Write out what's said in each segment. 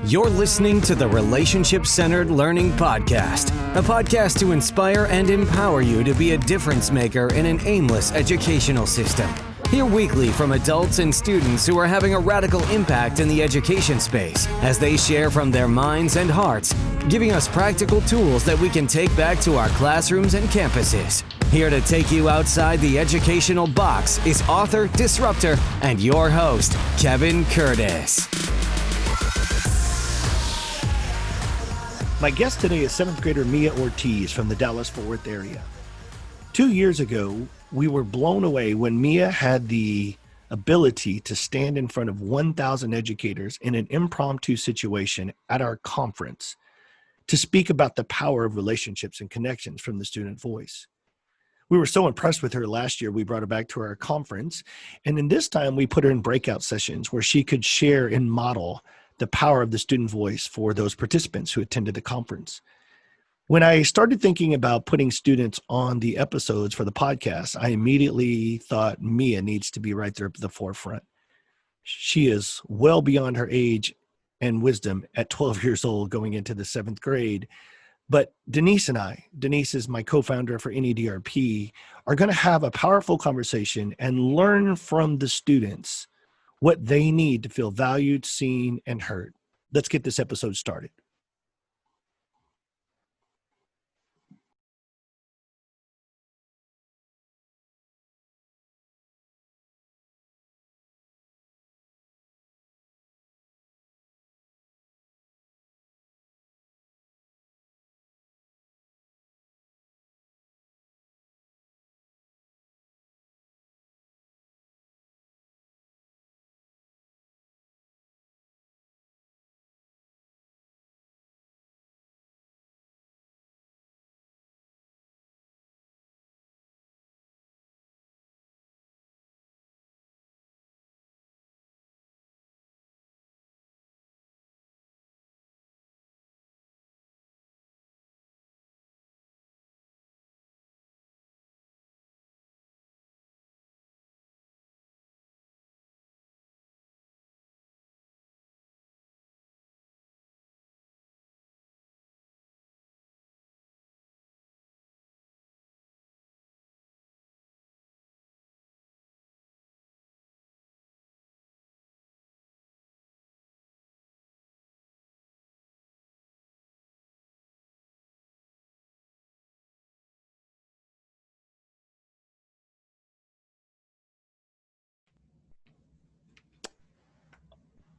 You're listening to the Relationship-Centered Learning Podcast, a podcast to inspire and empower you to be a difference maker in an aimless educational system. Hear weekly from adults and students who are having a radical impact in the education space as they share from their minds and hearts, giving us practical tools that we can take back to our classrooms and campuses. Here to take you outside the educational box is author, disruptor, and your host, Kevin Curtis. My guest today is 7th grader Mia Ortiz from the Dallas-Fort Worth area. 2 years ago, we were blown away when Mia had the ability to stand in front of 1,000 educators in an impromptu situation at our conference to speak about the power of relationships and connections from the student voice. We were so impressed with her last year, we brought her back to our conference. And in this time, we put her in breakout sessions where she could share and model the power of the student voice for those participants who attended the conference. When I started thinking about putting students on the episodes for the podcast, I immediately thought Mia needs to be right there at the forefront. She is well beyond her age and wisdom at 12 years old going into the 7th grade. But Denise and I, Denise is my co-founder for NEDRP, are going to have a powerful conversation and learn from the students what they need to feel valued, seen, and heard. Let's get this episode started.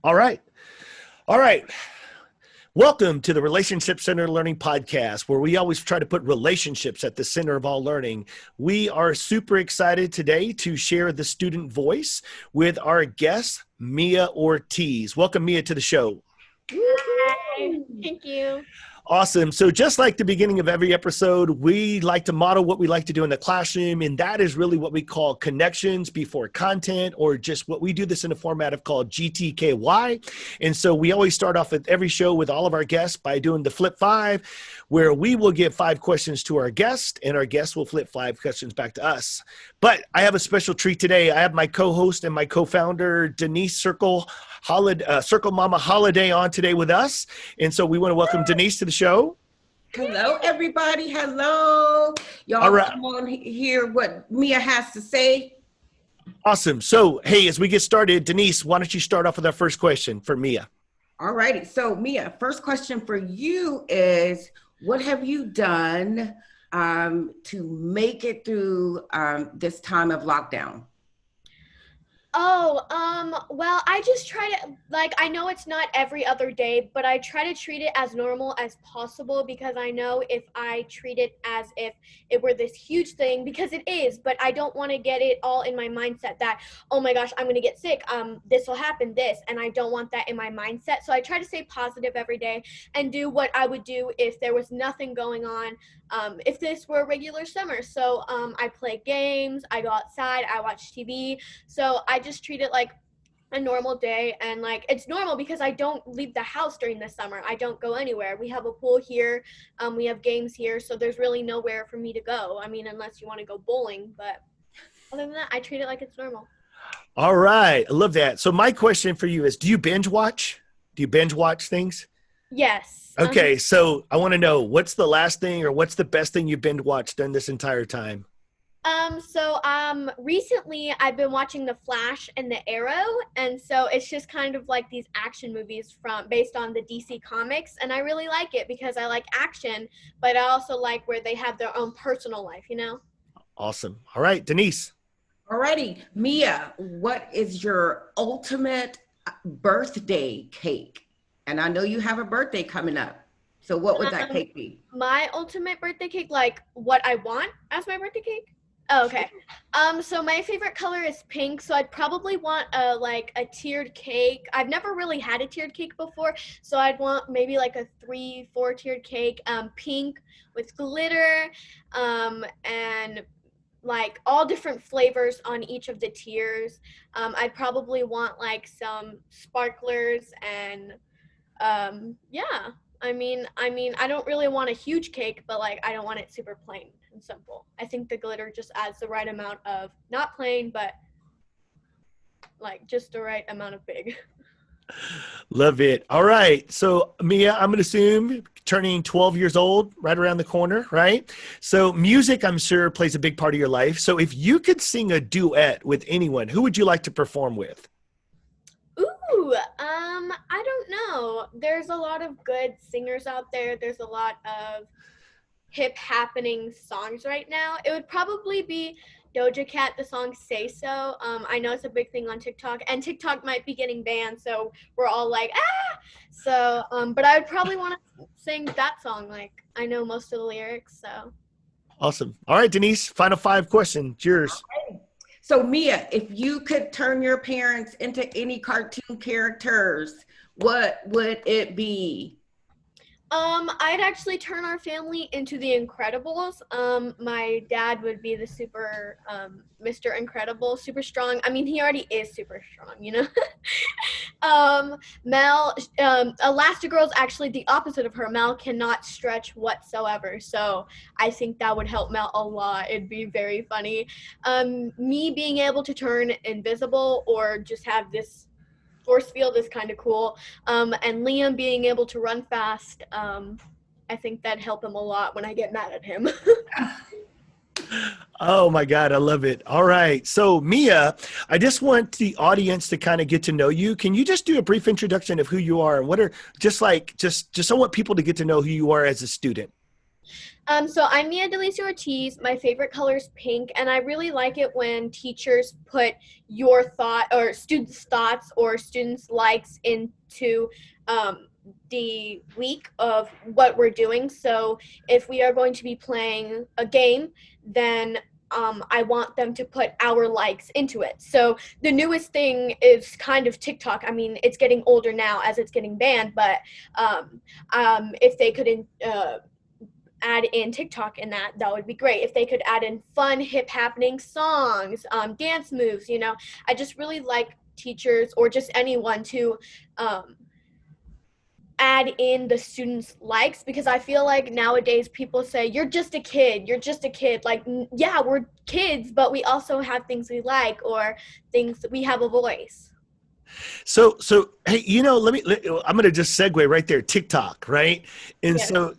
All right. Welcome to the Relationship Centered Learning Podcast, where we always try to put relationships at the center of all learning. We are super excited today to share the student voice with our guest, Mia Ortiz. Welcome, Mia, to the show. Hi. Thank you. Awesome. So just like the beginning of every episode, we like to model what we like to do in the classroom, and that is really what we call connections before content, or just what we do this in a format of called GTKY. And so we always start off at every show with all of our guests by doing the flip 5, where we will give 5 questions to our guest, and our guest will flip 5 questions back to us. But I have a special treat today. I have my co-host and my co-founder, Denise Circle Mama Holiday, on today with us. And so we want to welcome Denise to the show. Hello, everybody. Hello. Y'all All right. Come on hear what Mia has to say. Awesome. So, hey, as we get started, Denise, why don't you start off with our first question for Mia? All righty. So, Mia, first question for you is, what have you done to make it through this time of lockdown? Well, I just try to, I know it's not every other day, but I try to treat it as normal as possible, because I know if I treat it as if it were this huge thing, because it is, but I don't want to get it all in my mindset that, oh my gosh, I'm going to get sick, this will happen, and I don't want that in my mindset. So I try to stay positive every day and do what I would do if there was nothing going on, if this were a regular summer. So I play games, I go outside, I watch TV. So I just treat it like a normal day, and it's normal because I don't leave the house during the summer. I don't go anywhere. We have a pool here, we have games here, so there's really nowhere for me to go. I mean, unless you want to go bowling, but other than that, I treat it like it's normal. All right. I love that. So my question for you is, do you binge watch? Do you binge watch things? Yes. Okay, so I want to know, what's the last thing or what's the best thing you've binge watched during this entire time? Recently I've been watching The Flash and The Arrow, and so it's just kind of like these action movies based on the DC comics, and I really like it because I like action, but I also like where they have their own personal life, you know? Awesome. All right, Denise. Alrighty, Mia, what is your ultimate birthday cake? And I know you have a birthday coming up. So what would that cake be? My ultimate birthday cake, like what I want as my birthday cake? Oh, okay. So my favorite color is pink, so I'd probably want a tiered cake. I've never really had a tiered cake before, so I'd want maybe like a 3-4 tiered cake, pink with glitter, and like all different flavors on each of the tiers. I'd probably want like some sparklers and yeah. I don't really want a huge cake, but like I don't want it super plain and simple. I think the glitter just adds the right amount of not plain, but like just the right amount of big. Love it. All right. So Mia, I'm going to assume turning 12 years old right around the corner, right? So music, I'm sure, plays a big part of your life. So if you could sing a duet with anyone, who would you like to perform with? Ooh, I don't know. There's a lot of good singers out there. There's a lot of hip happening songs right now. It would probably be Doja Cat, the song Say So. I know it's a big thing on TikTok, and TikTok might be getting banned, so we're all like, ah! So, but I would probably want to sing that song. Like, I know most of the lyrics, so. Awesome. All right, Denise, final 5 questions. Yours. So Mia, if you could turn your parents into any cartoon characters, what would it be? I'd actually turn our family into the Incredibles. My dad would be the super, Mr. Incredible, super strong. I mean, he already is super strong, you know? Mel, Elastigirl's actually the opposite of her. Mel cannot stretch whatsoever, so I think that would help Mel a lot. It'd be very funny. Me being able to turn invisible or just have this force field is kind of cool. And Liam being able to run fast, I think that'd help him a lot when I get mad at him. Oh my God, I love it. All right. So Mia, I just want the audience to kind of get to know you. Can you just do a brief introduction of who you are and what are just I want people to get to know who you are as a student? So I'm Mia Ortiz. My favorite color is pink, and I really like it when teachers put your thought or students' thoughts or students' likes into the week of what we're doing. So if we are going to be playing a game, then I want them to put our likes into it. So the newest thing is kind of TikTok. I mean, it's getting older now as it's getting banned, but if they could add in TikTok in that would be great. If they could add in fun, hip happening songs, dance moves, you know. I just really like teachers or just anyone to add in the students' likes, because I feel like nowadays people say, you're just a kid. Like, yeah, we're kids, but we also have things we like or things we have a voice. So hey, you know, I'm going to just segue right there, TikTok, right? And Yes. so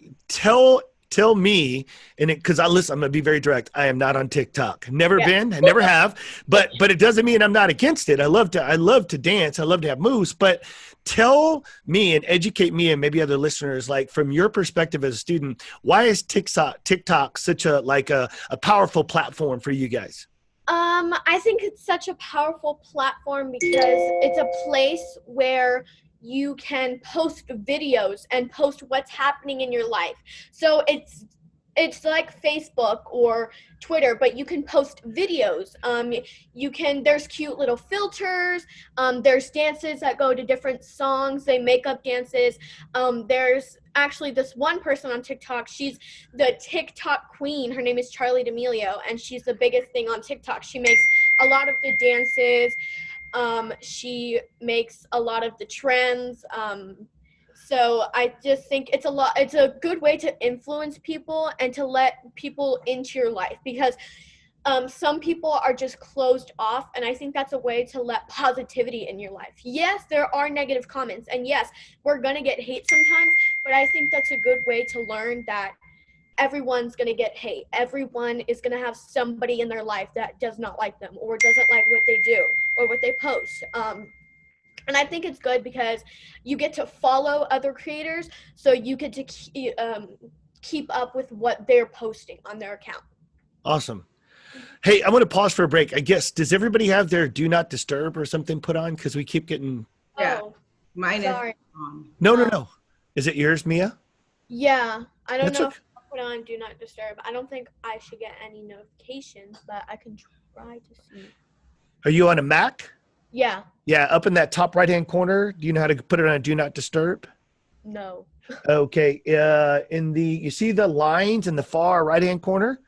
tell me, and because I'm going to be very direct. I am not on TikTok. Never been, I never have, but it doesn't mean I'm not against it. I love to dance. I love to have moves, but tell me and educate me and maybe other listeners, like from your perspective as a student, why is TikTok such a powerful platform for you guys? I think it's such a powerful platform because it's a place where you can post videos and post what's happening in your life. So it's like Facebook or Twitter, but you can post videos. There's cute little filters. There's dances that go to different songs. They make up dances. There's actually this one person on TikTok. She's the TikTok queen. Her name is Charlie D'Amelio, and she's the biggest thing on TikTok. She makes a lot of the dances. She makes a lot of the trends. So I just think it's a good way to influence people and to let people into your life, because some people are just closed off, and I think that's a way to let positivity in your life. Yes, there are negative comments, and yes, we're gonna get hate sometimes, but I think that's a good way to learn that everyone's gonna get hate. Everyone is gonna have somebody in their life that does not like them or doesn't like what they do or what they post. And I think it's good because you get to follow other creators, so you get to keep up with what they're posting on their account. Awesome. Hey, I'm going to pause for a break. I guess, does everybody have their do not disturb or something put on? Because we keep getting... Yeah, Oh, mine sorry. is on. No. Is it yours, Mia? Yeah, I don't That's know okay. if I'll put on do not disturb. I don't think I should get any notifications, but I can try to see. Are you on a Mac? Yeah, Yeah, up in that top right-hand corner. Do you know how to put it on do not disturb? no. Okay. You see the lines in the far right-hand corner?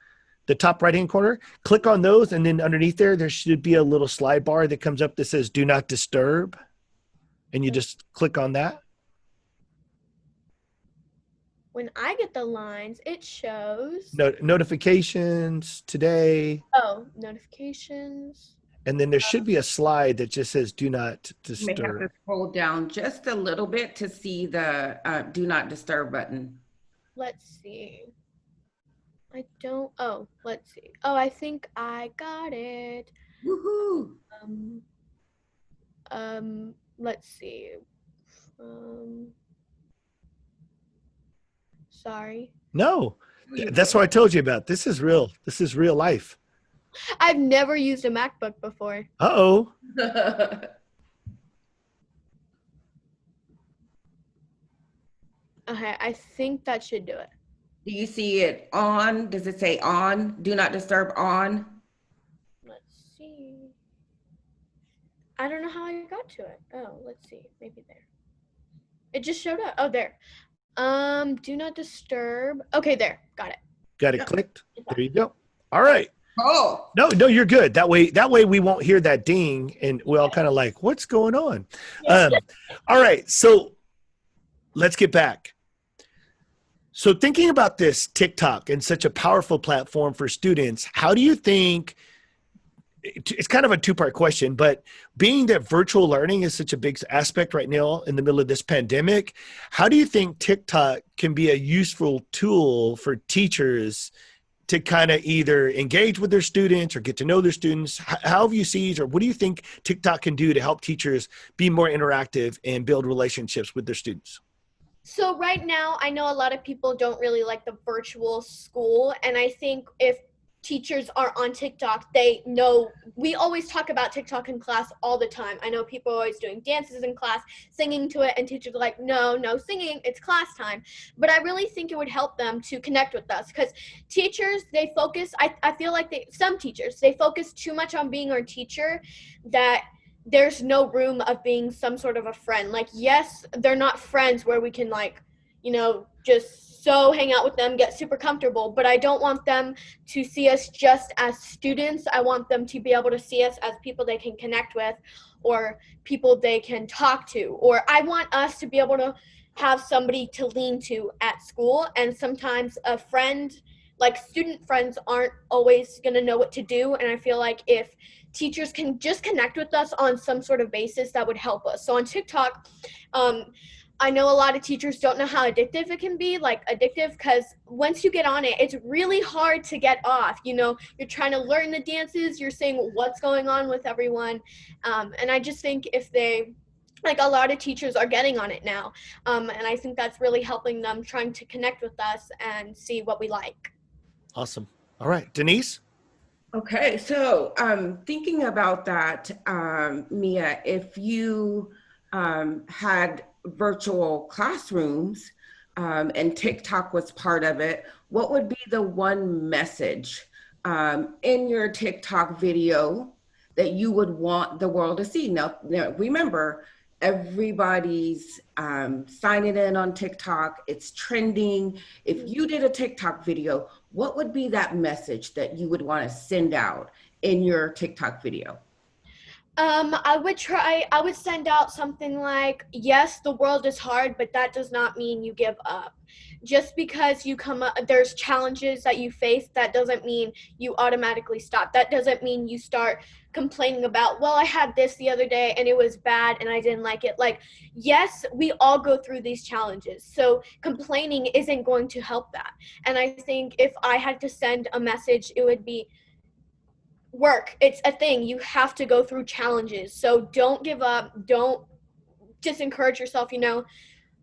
The top right-hand corner? Click on those, and then underneath there should be a little slide bar that comes up that says do not disturb. And you just click on that. When I get the lines, it shows. Notifications today. Oh, notifications. And then there should be a slide that just says do not You may have disturb. to scroll down just a little bit to see the do not disturb button. Let's see. I don't. Oh, let's see. Oh, I think I got it. Woohoo! Let's see. Sorry. No, that's what I told you about. This is real. This is real life. I've never used a MacBook before. Uh-oh. Okay, I think that should do it. Do you see it on? Does it say on? Do not disturb on? Let's see. I don't know how I got to it. Oh, let's see. Maybe there. It just showed up. Oh, there. Do not disturb. Okay, there. Got it. Got it clicked. There you go. All right. Oh, No, you're good. That way we won't hear that ding and we're all kind of like, what's going on? All right. So let's get back. So thinking about this TikTok and such a powerful platform for students, how do you think, it's kind of a two-part question, but being that virtual learning is such a big aspect right now in the middle of this pandemic, how do you think TikTok can be a useful tool for teachers to kind of either engage with their students or get to know their students? How have you seen, or what do you think TikTok can do to help teachers be more interactive and build relationships with their students? So right now, I know a lot of people don't really like the virtual school, and I think if teachers are on TikTok, they know, we always talk about TikTok in class all the time. I know people are always doing dances in class, singing to it, and teachers are like, no singing, it's class time. But I really think it would help them to connect with us, because teachers, they focus, I feel like some teachers, they focus too much on being our teacher that there's no room of being some sort of a friend. Like, yes, they're not friends where we can, like, just so hang out with them, get super comfortable, but I don't want them to see us just as students. I want them to be able to see us as people they can connect with, or people they can talk to, or I want us to be able to have somebody to lean to at school. And sometimes a friend, like student friends, aren't always going to know what to do, and I feel like if teachers can just connect with us on some sort of basis, that would help us. So on TikTok, I know a lot of teachers don't know how addictive it can be, because once you get on it, it's really hard to get off. You're trying to learn the dances, you're seeing what's going on with everyone. And I just think if they, a lot of teachers are getting on it now. And I think that's really helping them trying to connect with us and see what we like. Awesome. All right, Denise? okay. So thinking about that, Mia, if you had virtual classrooms and TikTok was part of it, what would be the one message in your TikTok video that you would want the world to see? Now remember, everybody's signing in on TikTok. It's trending. If you did a TikTok video, what would be that message that you would want to send out in your TikTok video? I would send out something like, yes, the world is hard, but that does not mean you give up. Just because you come up, there's challenges that you face, that doesn't mean you automatically stop. That doesn't mean you start complaining about, well, I had this the other day and it was bad and I didn't like it. Like, yes, we all go through these challenges. So complaining isn't going to help that. And I think if I had to send a message, it would be, work. It's a thing. You have to go through challenges. So don't give up. Don't just encourage yourself,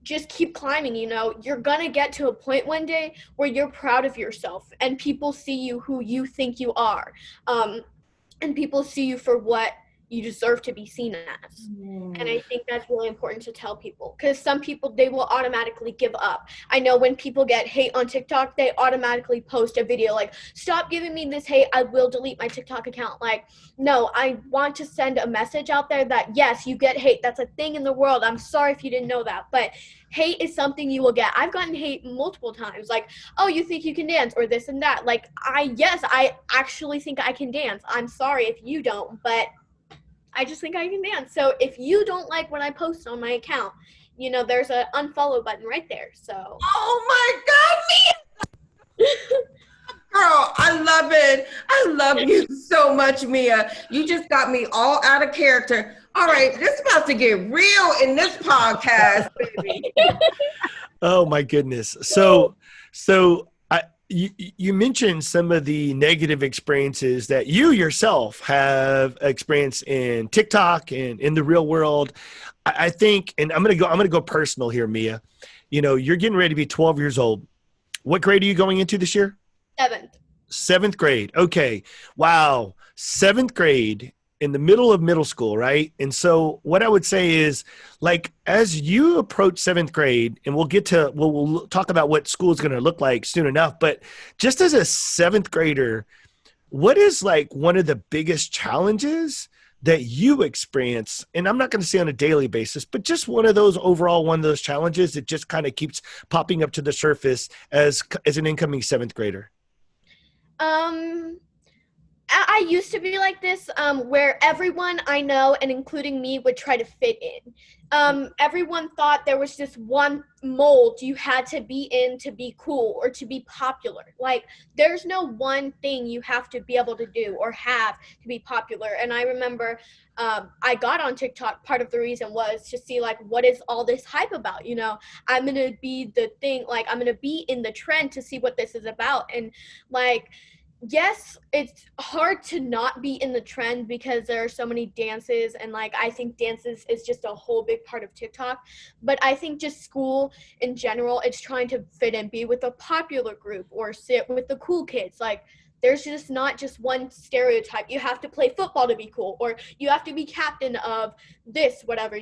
just keep climbing, You're going to get to a point one day where you're proud of yourself and people see you who you think you are. And people see you for what you deserve to be seen as. And I think that's really important to tell people, because some people, they will automatically give up. I know when people get hate on TikTok, they automatically post a video like, stop giving me this hate, I will delete my TikTok account. Like, no, I want to send a message out there that yes, you get hate. That's a thing in the world. I'm sorry if you didn't know that, but hate is something you will get. I've gotten hate multiple times, like, oh, you think you can dance, or this and that. Like, I actually think I can dance. I'm sorry if you don't, but I just think I can dance. So if you don't like what I post on my account, there's an unfollow button right there. So. Oh my God, Mia! Girl, I love it. I love you so much, Mia. You just got me all out of character. All right, this is about to get real in this podcast, baby. Oh my goodness. You mentioned some of the negative experiences that you yourself have experienced in TikTok and in the real world. I think, and I'm gonna go personal here, Mia. You're getting ready to be 12 years old. What grade are you going into this year? 7th. 7th grade. Okay. Wow. 7th grade, in the middle of middle school, right? And so what I would say is, like, as you approach 7th grade, and we'll talk about what school is going to look like soon enough, but just as a 7th grader, what is like one of the biggest challenges that you experience? And I'm not going to say on a daily basis, but just one of those challenges that just kind of keeps popping up to the surface as an incoming 7th grader. I used to be like this, where everyone I know, and including me, would try to fit in. Everyone thought there was just one mold you had to be in to be cool or to be popular. Like, there's no one thing you have to be able to do or have to be popular. And I remember I got on TikTok, part of the reason was to see, like, what is all this hype about? I'm going to be the thing, like, I'm going to be in the trend to see what this is about. And, like, yes, it's hard to not be in the trend because there are so many dances, and like I think dances is just a whole big part of TikTok. But I think just school in general, it's trying to fit in, be with a popular group or sit with the cool kids. Like, there's just not just one stereotype. You have to play football to be cool, or you have to be captain of this, whatever,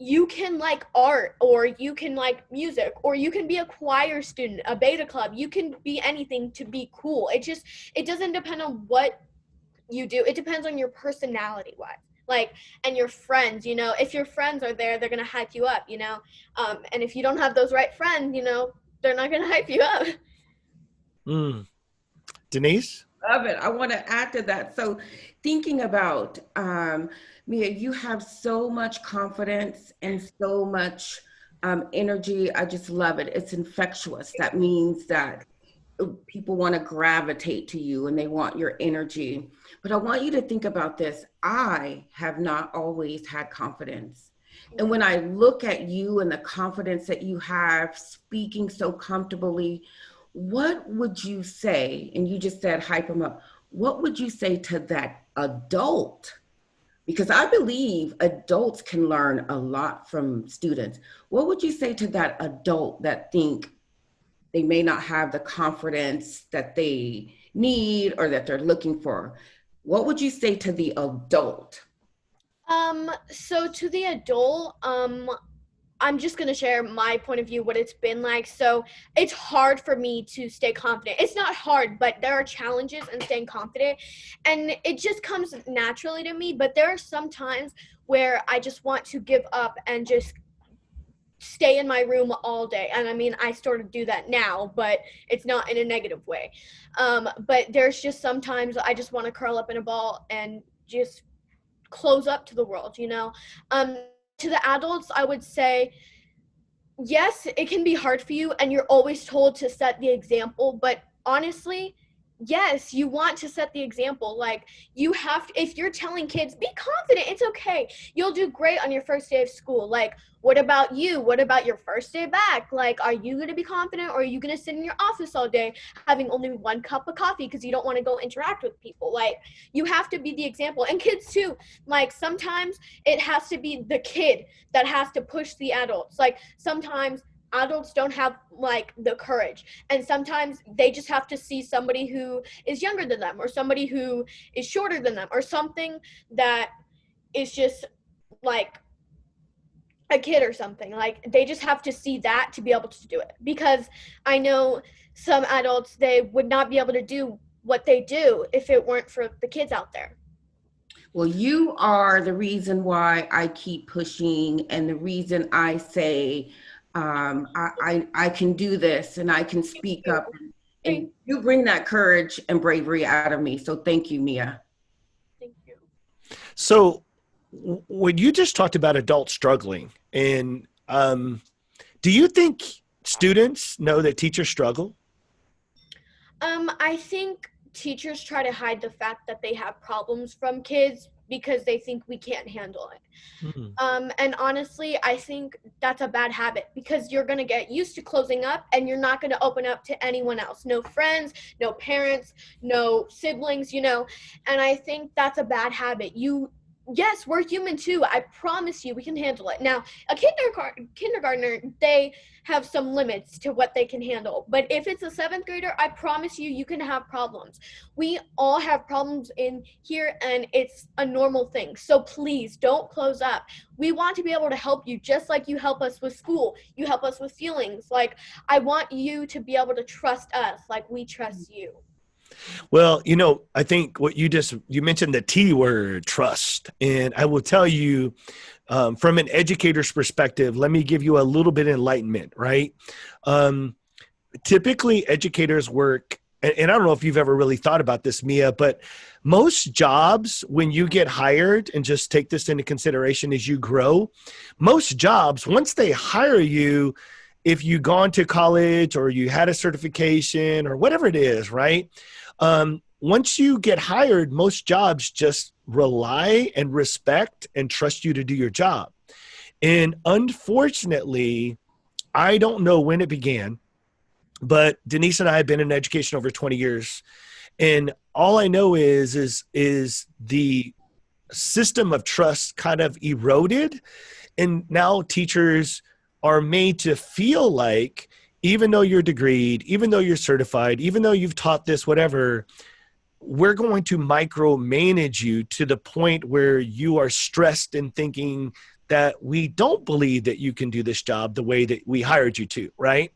you can like art, or you can like music, or you can be a choir student, a beta club. You can be anything to be cool. It doesn't depend on what you do. It depends on your personality wise. Like, and your friends, if your friends are there, they're going to hype you up, and if you don't have those right friends, they're not going to hype you up. Denise? Love it. I want to add to that. So thinking about, Mia, you have so much confidence and so much energy. I just love it. It's infectious. That means that people want to gravitate to you and they want your energy. But I want you to think about this. I have not always had confidence. And when I look at you and the confidence that you have, speaking so comfortably, what would you say? And you just said hype them up. What would you say to that adult? Because I believe adults can learn a lot from students. What would you say to that adult that think they may not have the confidence that they need or that they're looking for? What would you say to the adult? So to the adult, I'm just going to share my point of view, what it's been like. So it's hard for me to stay confident. It's not hard, but there are challenges in staying confident, and it just comes naturally to me. But there are some times where I just want to give up and just stay in my room all day. And I mean, I sort of do that now, but it's not in a negative way. But there's just sometimes I just want to curl up in a ball and just close up to the world, you know. To the adults, I would say, yes, it can be hard for you and you're always told to set the example, but honestly, yes, you want to set the example. Like, you have to, if you're telling kids, be confident, it's okay, you'll do great on your first day of school. Like, what about you? What about your first day back? Like, are you going to be confident, or are you going to sit in your office all day having only one cup of coffee because you don't want to go interact with people? Like, you have to be the example. And kids too, like, sometimes it has to be the kid that has to push the adults. Like, sometimes adults don't have like the courage, and sometimes they just have to see somebody who is younger than them, or somebody who is shorter than them, or something that is just like a kid or something. Like, they just have to see that to be able to do it, because I know some adults, they would not be able to do what they do if it weren't for the kids out there. Well, you are the reason why I keep pushing, and the reason I say I can do this and I can speak up. And you bring that courage and bravery out of me. So thank you, Mia. Thank you. So when you just talked about adults struggling, and do you think students know that teachers struggle? I think teachers try to hide the fact that they have problems from kids because they think we can't handle it. And honestly, I think that's a bad habit, because you're going to get used to closing up and you're not going to open up to anyone else. No friends, no parents, no siblings, you know. And I think that's a bad habit. Yes, we're human too. I promise you, we can handle it. Now, a kindergartner, they have some limits to what they can handle. But if it's a seventh grader, I promise you, you can have problems. We all have problems in here, and it's a normal thing. So please don't close up. We want to be able to help you, just like you help us with school. You help us with feelings. Like, I want you to be able to trust us like we trust you. Well, you know, I think what you mentioned the T word, trust. And I will tell you, from an educator's perspective, let me give you a little bit of enlightenment, right? Typically educators work, and I don't know if you've ever really thought about this, Mia, but most jobs, when you get hired, and just take this into consideration as you grow, most jobs, once they hire you, if you've gone to college or you had a certification or whatever it is, right? Once you get hired, most jobs just rely and respect and trust you to do your job. And unfortunately, I don't know when it began, but Denise and I have been in education over 20 years. And all I know is the system of trust kind of eroded. And now teachers are made to feel like, even though you're degreed, even though you're certified, even though you've taught this, whatever, we're going to micromanage you to the point where you are stressed and thinking that we don't believe that you can do this job the way that we hired you to, right?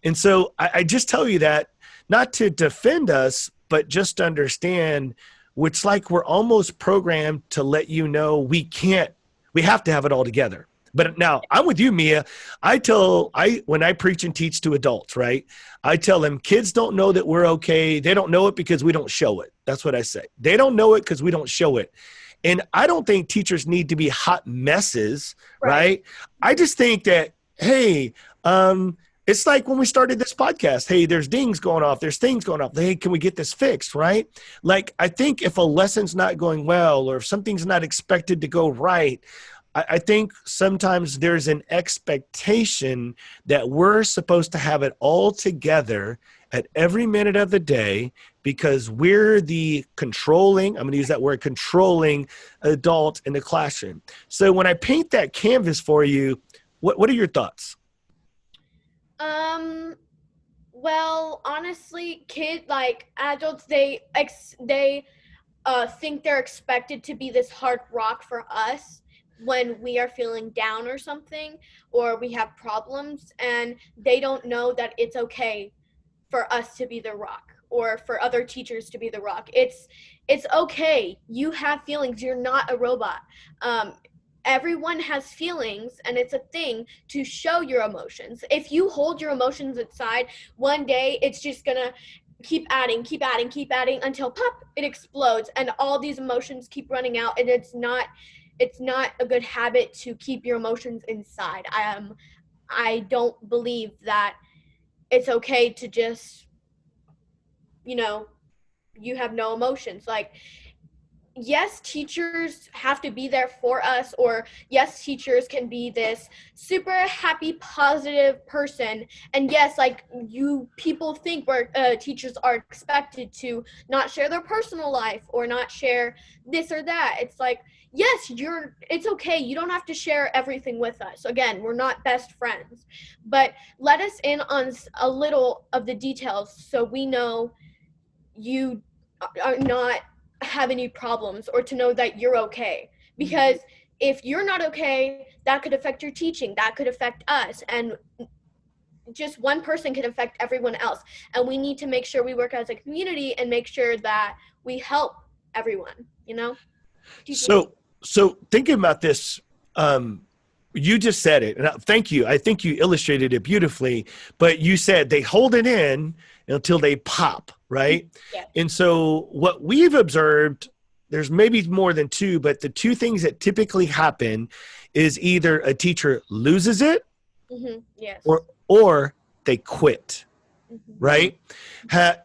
And so I just tell you that, not to defend us, but just to understand, it's like we're almost programmed to let you know we have to have it all together. But now I'm with you, Mia. When I preach and teach to adults, right, I tell them kids don't know that we're okay. They don't know it because we don't show it. That's what I say. They don't know it because we don't show it. And I don't think teachers need to be hot messes, right? I just think that, hey, it's like when we started this podcast, hey, there's dings going off. There's things going off. Hey, can we get this fixed, right? Like, I think if a lesson's not going well, or if something's not expected to go right, I think sometimes there's an expectation that we're supposed to have it all together at every minute of the day, because we're the controlling, I'm going to use that word, controlling adult in the classroom. So when I paint that canvas for you, what are your thoughts? Well, honestly, adults, they think they're expected to be this hard rock for us when we are feeling down or something, or we have problems, and they don't know that it's okay for us to be the rock, or for other teachers to be the rock. It's okay. You have feelings. You're not a robot. Everyone has feelings, and it's a thing to show your emotions. If you hold your emotions inside, one day it's just gonna keep adding, keep adding, keep adding until pop, it explodes, and all these emotions keep running out, and it's not a good habit to keep your emotions inside. I don't believe that it's okay to just, you know, you have no emotions. Like, yes, teachers have to be there for us, or yes, teachers can be this super happy, positive person. And yes, like, people think where teachers are expected to not share their personal life or not share this or that. It's like, yes, it's okay. You don't have to share everything with us. Again, we're not best friends, but let us in on a little of the details so we know you are not have any problems, or to know that you're okay. Because if you're not okay, that could affect your teaching, that could affect us, and just one person can affect everyone else. And we need to make sure we work as a community and make sure that we help everyone, you know? So thinking about this, you just said it, and thank you. I think you illustrated it beautifully, but you said they hold it in until they pop, right? Yeah. And so what we've observed, there's maybe more than two, but the two things that typically happen is either a teacher loses it, Yes. or they quit, right?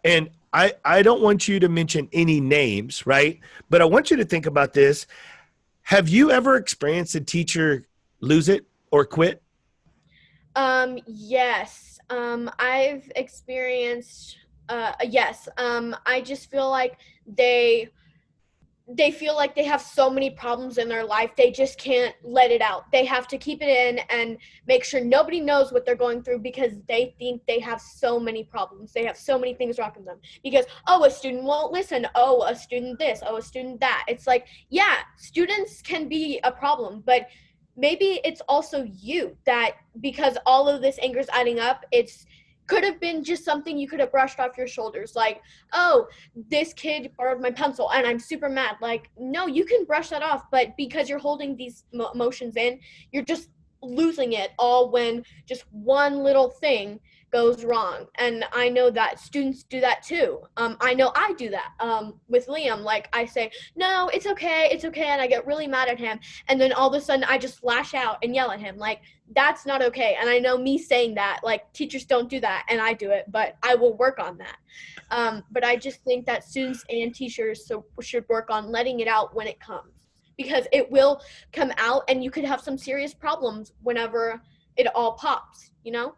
And I don't want you to mention any names, right? But I want you to think about this. Have you ever experienced a teacher lose it or quit? Yes. I've experienced yes. I just feel like they feel like they have so many problems in their life, they just can't let it out. They have to keep it in and make sure nobody knows what they're going through, because they think they have so many problems. They have so many things wrong with them because, oh, a student won't listen. Oh, a student this. Oh, a student that. It's like, yeah, students can be a problem, but maybe it's also you that, because all of this anger is adding up, it's could have been just something you could have brushed off your shoulders. Like, oh, this kid borrowed my pencil and I'm super mad. Like, no, you can brush that off, but because you're holding these emotions in, you're just losing it all when just one little thing goes wrong. And I know that students do that too. I know I do that with Liam. Like, I say, no, it's okay, and I get really mad at him, and then all of a sudden I just lash out and yell at him. Like, that's not okay. And I know me saying that, like, teachers don't do that, and I do it, but I will work on that. But I just think that students and teachers should work on letting it out when it comes, because it will come out and you could have some serious problems whenever it all pops, you know?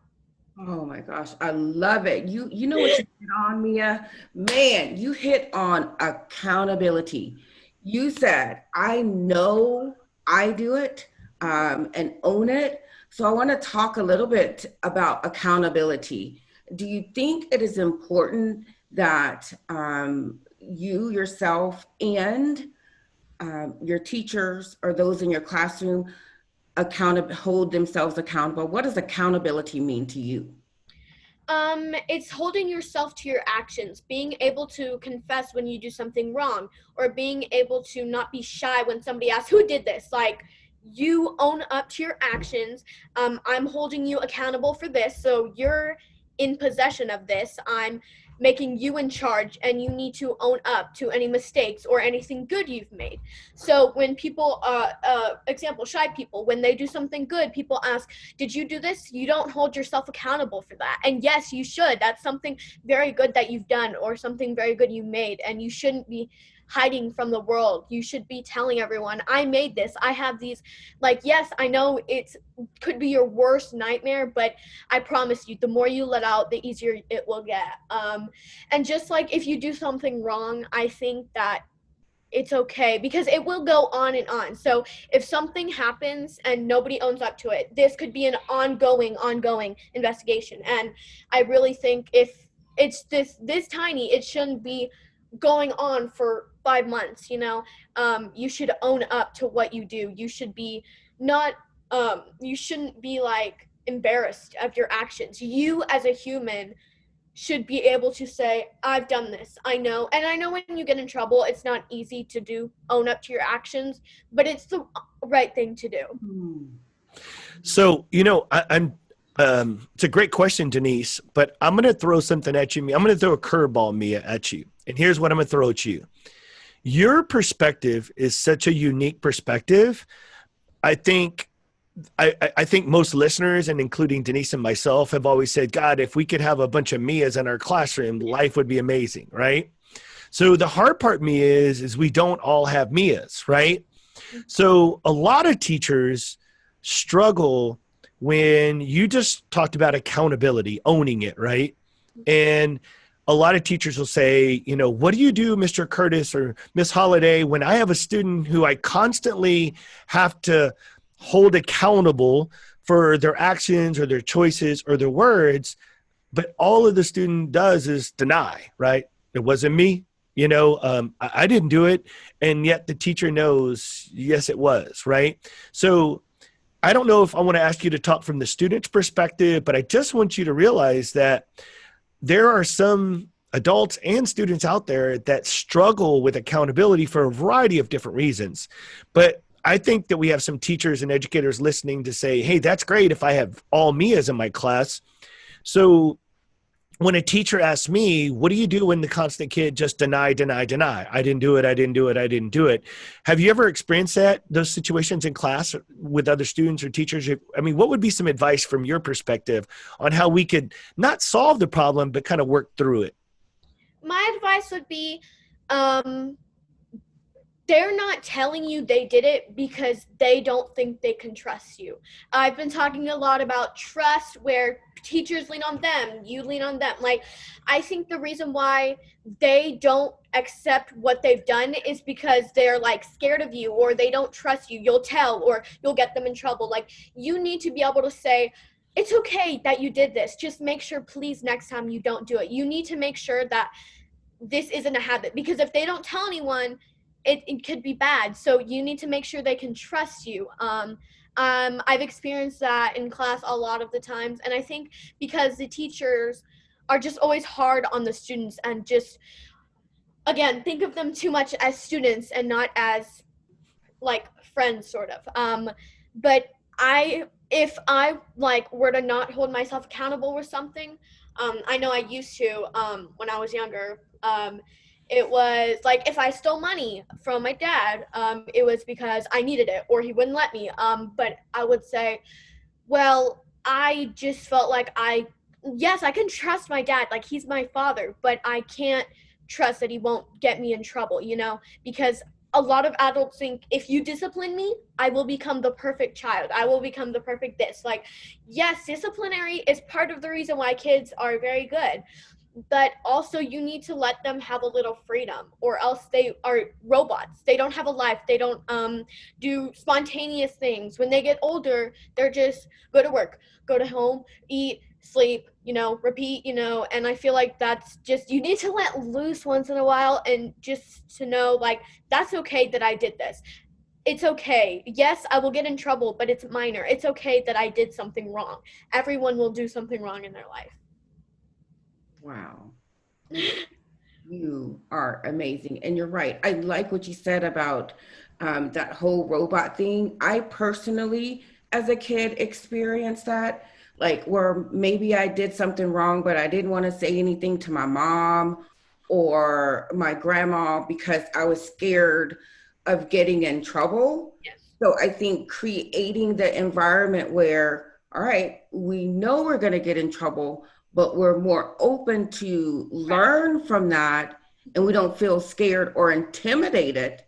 Oh my gosh, I love it. You know what you hit on, Mia? Man, you hit on accountability. You said, I know I do it, and own it. So I want to talk a little bit about accountability. Do you think it is important that you yourself and your teachers or those in your classroom hold themselves accountable? What does accountability mean to you? It's holding yourself to your actions, being able to confess when you do something wrong, or being able to not be shy when somebody asks, who did this? Like, you own up to your actions. I'm holding you accountable for this, so you're in possession of this. I'm making you in charge, and you need to own up to any mistakes or anything good you've made. So when people, example, shy people, when they do something good, people ask, did you do this? You don't hold yourself accountable for that. And yes, you should. That's something very good that you've done, or something very good you made, and you shouldn't be hiding from the world. You should be telling everyone, I made this, I have these. Like, yes, I know it could be your worst nightmare, but I promise you, the more you let out, the easier it will get. And just like if you do something wrong, I think that it's okay, because it will go on and on. So if something happens and nobody owns up to it, this could be an ongoing investigation. And I really think if it's this tiny, it shouldn't be going on for 5 months, you know. You should own up to what you do. You should be not you shouldn't be like embarrassed of your actions. You as a human should be able to say, I've done this, I know. And I know when you get in trouble, it's not easy to own up to your actions, but it's the right thing to do. So, you know, It's a great question, Denise, but I'm going to throw something at you. I'm going to throw a curveball, Mia, at you. And here's what I'm going to throw at you. Your perspective is such a unique perspective. I think most listeners, and including Denise and myself, have always said, God, if we could have a bunch of Mias in our classroom, life would be amazing, right? So the hard part, Mia, is we don't all have Mias, right? So a lot of teachers struggle when you just talked about accountability, owning it, right? And a lot of teachers will say, you know, what do you do, Mr. Curtis or Miss Holiday, when I have a student who I constantly have to hold accountable for their actions or their choices or their words, but all of the student does is deny, right? It wasn't me. You know, I didn't do it. And yet the teacher knows, yes, it was, right? So I don't know if I want to ask you to talk from the student's perspective, but I just want you to realize that there are some adults and students out there that struggle with accountability for a variety of different reasons. But I think that we have some teachers and educators listening to say, hey, that's great if I have all Mias in my class. So when a teacher asks me, what do you do when the constant kid just deny? I didn't do it. Have you ever experienced those situations in class with other students or teachers? I mean, what would be some advice from your perspective on how we could not solve the problem, but kind of work through it? My advice would be, they're not telling you they did it because they don't think they can trust you. I've been talking a lot about trust, where teachers lean on them, you lean on them. Like, I think the reason why they don't accept what they've done is because they're like scared of you, or they don't trust you. You'll tell, or you'll get them in trouble. Like, you need to be able to say, it's okay that you did this. Just make sure, please, next time you don't do it. You need to make sure that this isn't a habit, because if they don't tell anyone, it could be bad. So you need to make sure they can trust you. I've experienced that in class a lot of the times. And I think because the teachers are just always hard on the students, and just, again, think of them too much as students and not as like friends, sort of. But if I like were to not hold myself accountable with something, I know I used to, when I was younger, it was like if I stole money from my dad, it was because I needed it or he wouldn't let me. But I would say, well, I just felt like yes, I can trust my dad, like he's my father, but I can't trust that he won't get me in trouble, because a lot of adults think if you discipline me, I will become the perfect child. I will become the perfect this. Like, yes, disciplinary is part of the reason why kids are very good. But also you need to let them have a little freedom, or else they are robots. They don't have a life. They don't do spontaneous things. When they get older, they're just go to work, go to home, eat, sleep, repeat, and I feel like that's just, you need to let loose once in a while, and just to know, like, that's okay that I did this. It's okay. Yes, I will get in trouble, but it's minor. It's okay that I did something wrong. Everyone will do something wrong in their life. Wow. You are amazing. And you're right. I like what you said about that whole robot thing. I personally, as a kid, experienced that, like where maybe I did something wrong, but I didn't want to say anything to my mom or my grandma because I was scared of getting in trouble. Yes. So I think creating the environment where, all right, we know we're going to get in trouble, but we're more open to learn from that, and we don't feel scared or intimidated,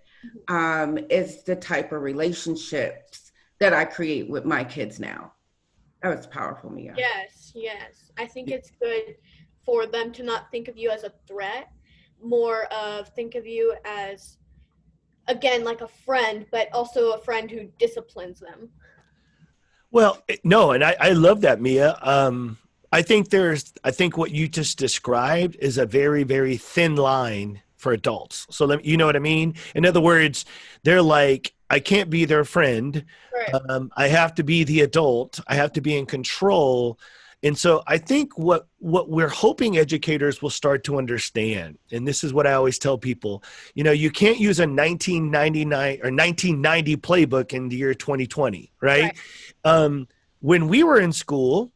is the type of relationships that I create with my kids now. That was powerful, Mia. Yes. I think it's good for them to not think of you as a threat, more of think of you as, again, like a friend, but also a friend who disciplines them. Well, no, and I love that, Mia. I think what you just described is a very, very thin line for adults. So you know what I mean? In other words, they're like, I can't be their friend. Right. I have to be the adult. I have to be in control. And so I think what we're hoping educators will start to understand, and this is what I always tell people, you can't use a 1999 or 1990 playbook in the year 2020, right? When we were in school,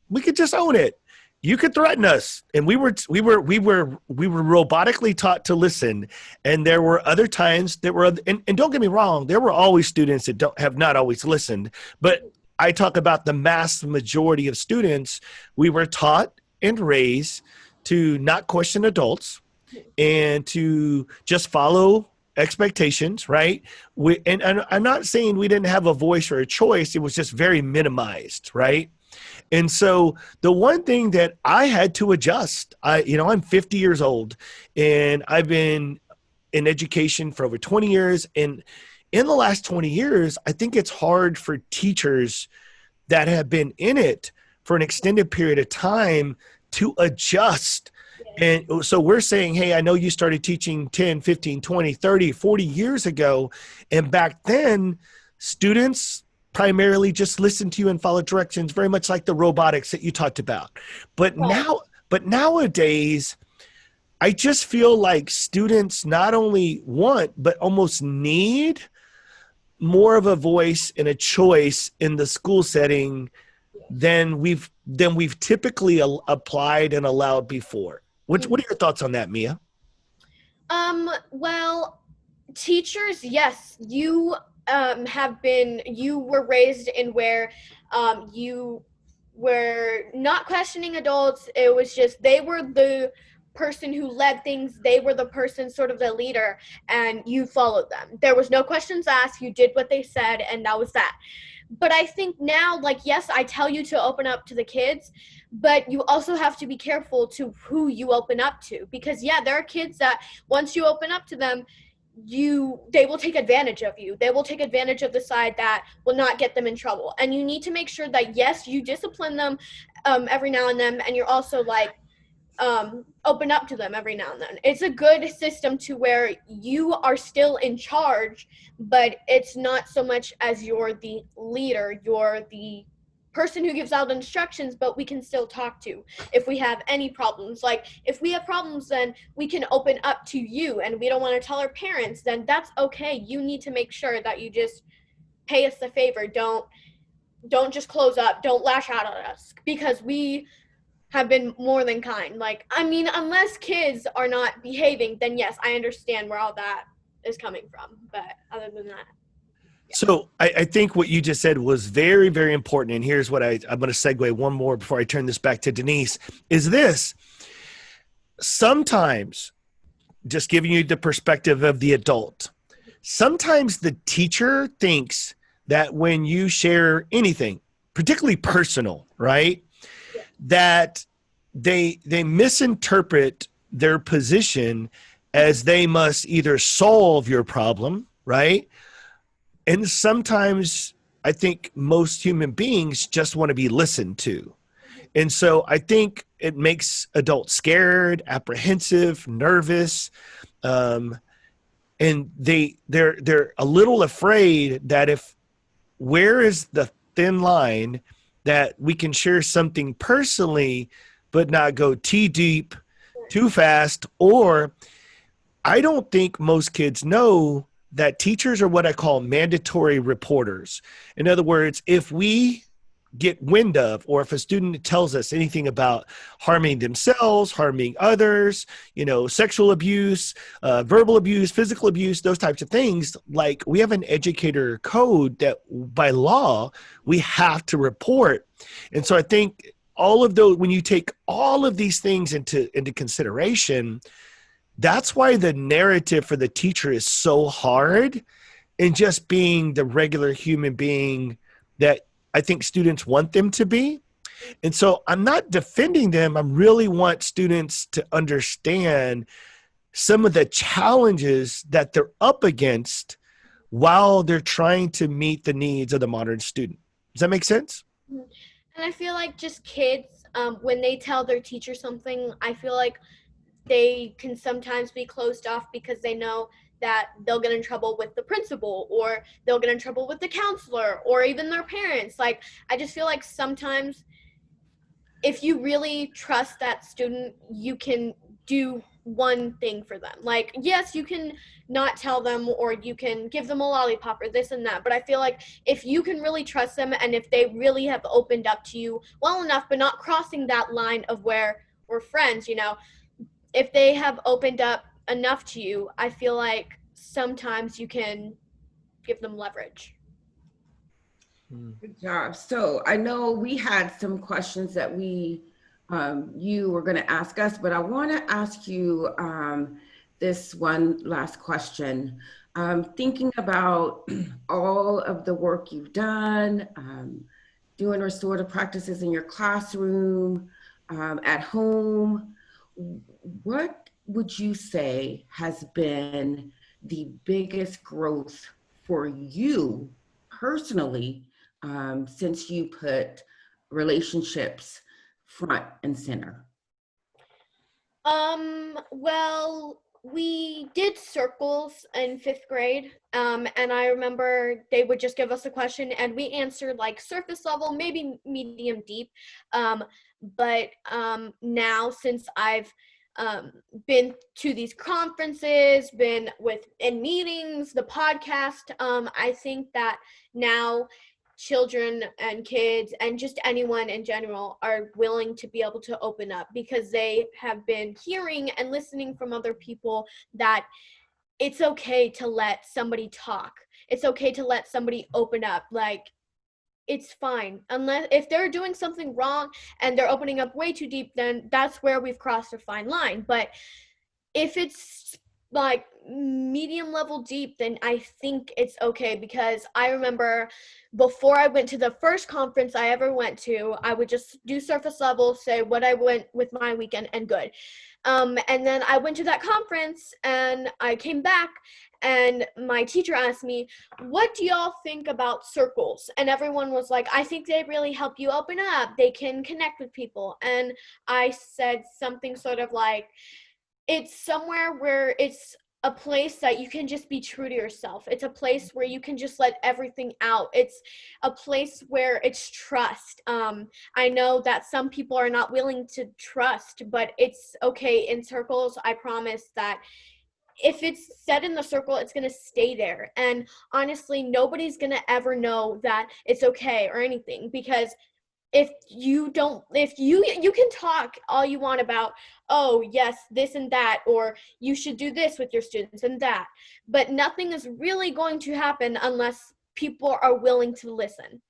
we could just own it. You could threaten us, and we were robotically taught to listen. And there were other times that were, and don't get me wrong, there were always students that have not always listened. But I talk about the mass majority of students. We were taught and raised to not question adults and to just follow expectations, right? And I'm not saying we didn't have a voice or a choice. It was just very minimized, right? And so the one thing that I had to adjust, I'm 50 years old, and I've been in education for over 20 years. And in the last 20 years, I think it's hard for teachers that have been in it for an extended period of time to adjust. And so we're saying, hey, I know you started teaching 10, 15, 20, 30, 40 years ago. And back then, students primarily just listen to you and follow directions, very much like the robotics that you talked about. But nowadays, I just feel like students not only want, but almost need more of a voice and a choice in the school setting than we've typically applied and allowed before. What are your thoughts on that, Mia? Well, teachers, yes, you were raised in where you were not questioning adults. It was just they were the person who led things. They were the person, sort of the leader, and you followed them. There was no questions asked. You did what they said, and that was that. But I think now, like, yes, I tell you to open up to the kids, but you also have to be careful to who you open up to, because there are kids that once you open up to them, they will take advantage of you. They will take advantage of the side that will not get them in trouble. And you need to make sure that, yes, you discipline them every now and then, and you're also like open up to them every now and then. It's a good system to where you are still in charge, but it's not so much as you're the leader, you're the person who gives out instructions, but we can still talk to if we have any problems. Like, if we have problems, then we can open up to you, and we don't want to tell our parents, then that's okay. You need to make sure that you just pay us the favor. Don't just close up. Don't lash out at us, because we have been more than kind. Like, I mean, unless kids are not behaving, then yes, I understand where all that is coming from. But other than that. So I think what you just said was very, very important. And here's what I'm going to segue one more before I turn this back to Denise, is this. Sometimes, just giving you the perspective of the adult, sometimes the teacher thinks that when you share anything, particularly personal, right, that they misinterpret their position as they must either solve your problem, right? And sometimes I think most human beings just want to be listened to. And so I think it makes adults scared, apprehensive, nervous, and they're a little afraid that where is the thin line that we can share something personally but not go too deep, too fast. Or I don't think most kids know that teachers are what I call mandatory reporters. In other words, if we get wind of, or if a student tells us anything about harming themselves, harming others, sexual abuse, verbal abuse, physical abuse, those types of things, like, we have an educator code that by law we have to report. And so I think all of those, when you take all of these things into consideration, that's why the narrative for the teacher is so hard, in just being the regular human being that I think students want them to be. And so I'm not defending them. I really want students to understand some of the challenges that they're up against while they're trying to meet the needs of the modern student. Does that make sense? And I feel like just kids, when they tell their teacher something, I feel like they can sometimes be closed off because they know that they'll get in trouble with the principal, or they'll get in trouble with the counselor, or even their parents. Like, I just feel like sometimes if you really trust that student, you can do one thing for them. Like, yes, you can not tell them, or you can give them a lollipop or this and that, but I feel like if you can really trust them, and if they really have opened up to you well enough, but not crossing that line of where we're friends, if they have opened up enough to you, I feel like sometimes you can give them leverage. Good job. So I know we had some questions that you were going to ask us, but I want to ask you this one last question. Thinking about all of the work you've done, doing restorative practices in your classroom, at home, what would you say has been the biggest growth for you personally, since you put relationships front and center? Well, we did circles in 5th grade, and I remember they would just give us a question, and we answered like surface level, maybe medium deep. But now, since I've been to these conferences, been in meetings, the podcast, I think that now children and kids and just anyone in general are willing to be able to open up, because they have been hearing and listening from other people that it's okay to let somebody talk. It's okay to let somebody open up. Like, it's fine. Unless if they're doing something wrong and they're opening up way too deep, then that's where we've crossed a fine line. But if it's like medium level deep, then I think it's okay, because I remember before I went to the first conference I ever went to, I would just do surface level, say what I went with my weekend, and good. And then I went to that conference and I came back, and my teacher asked me, what do y'all think about circles? And everyone was like, I think they really help you open up. They can connect with people. And I said something sort of like, it's somewhere where it's a place that you can just be true to yourself. It's a place where you can just let everything out. It's a place where it's trust. I know that some people are not willing to trust, but it's okay in circles. I promise that if it's set in the circle, it's going to stay there. And honestly, nobody's going to ever know that it's okay or anything, because if you can talk all you want about, oh yes, this and that, or you should do this with your students and that, but nothing is really going to happen unless people are willing to listen.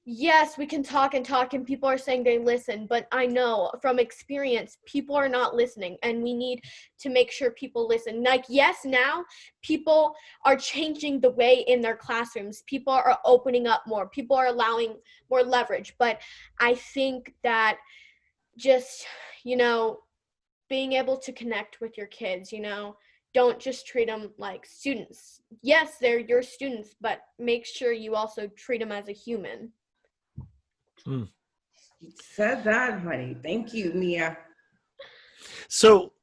Yes, we can talk and talk and people are saying they listen, but I know from experience people are not listening, and we need to make sure people listen. Like, yes, now people are changing the way in their classrooms. People are opening up more. People are allowing more leverage, but I think that just, being able to connect with your kids, don't just treat them like students. Yes, they're your students, but make sure you also treat them as a human. You said that, honey. Thank you, Mia. So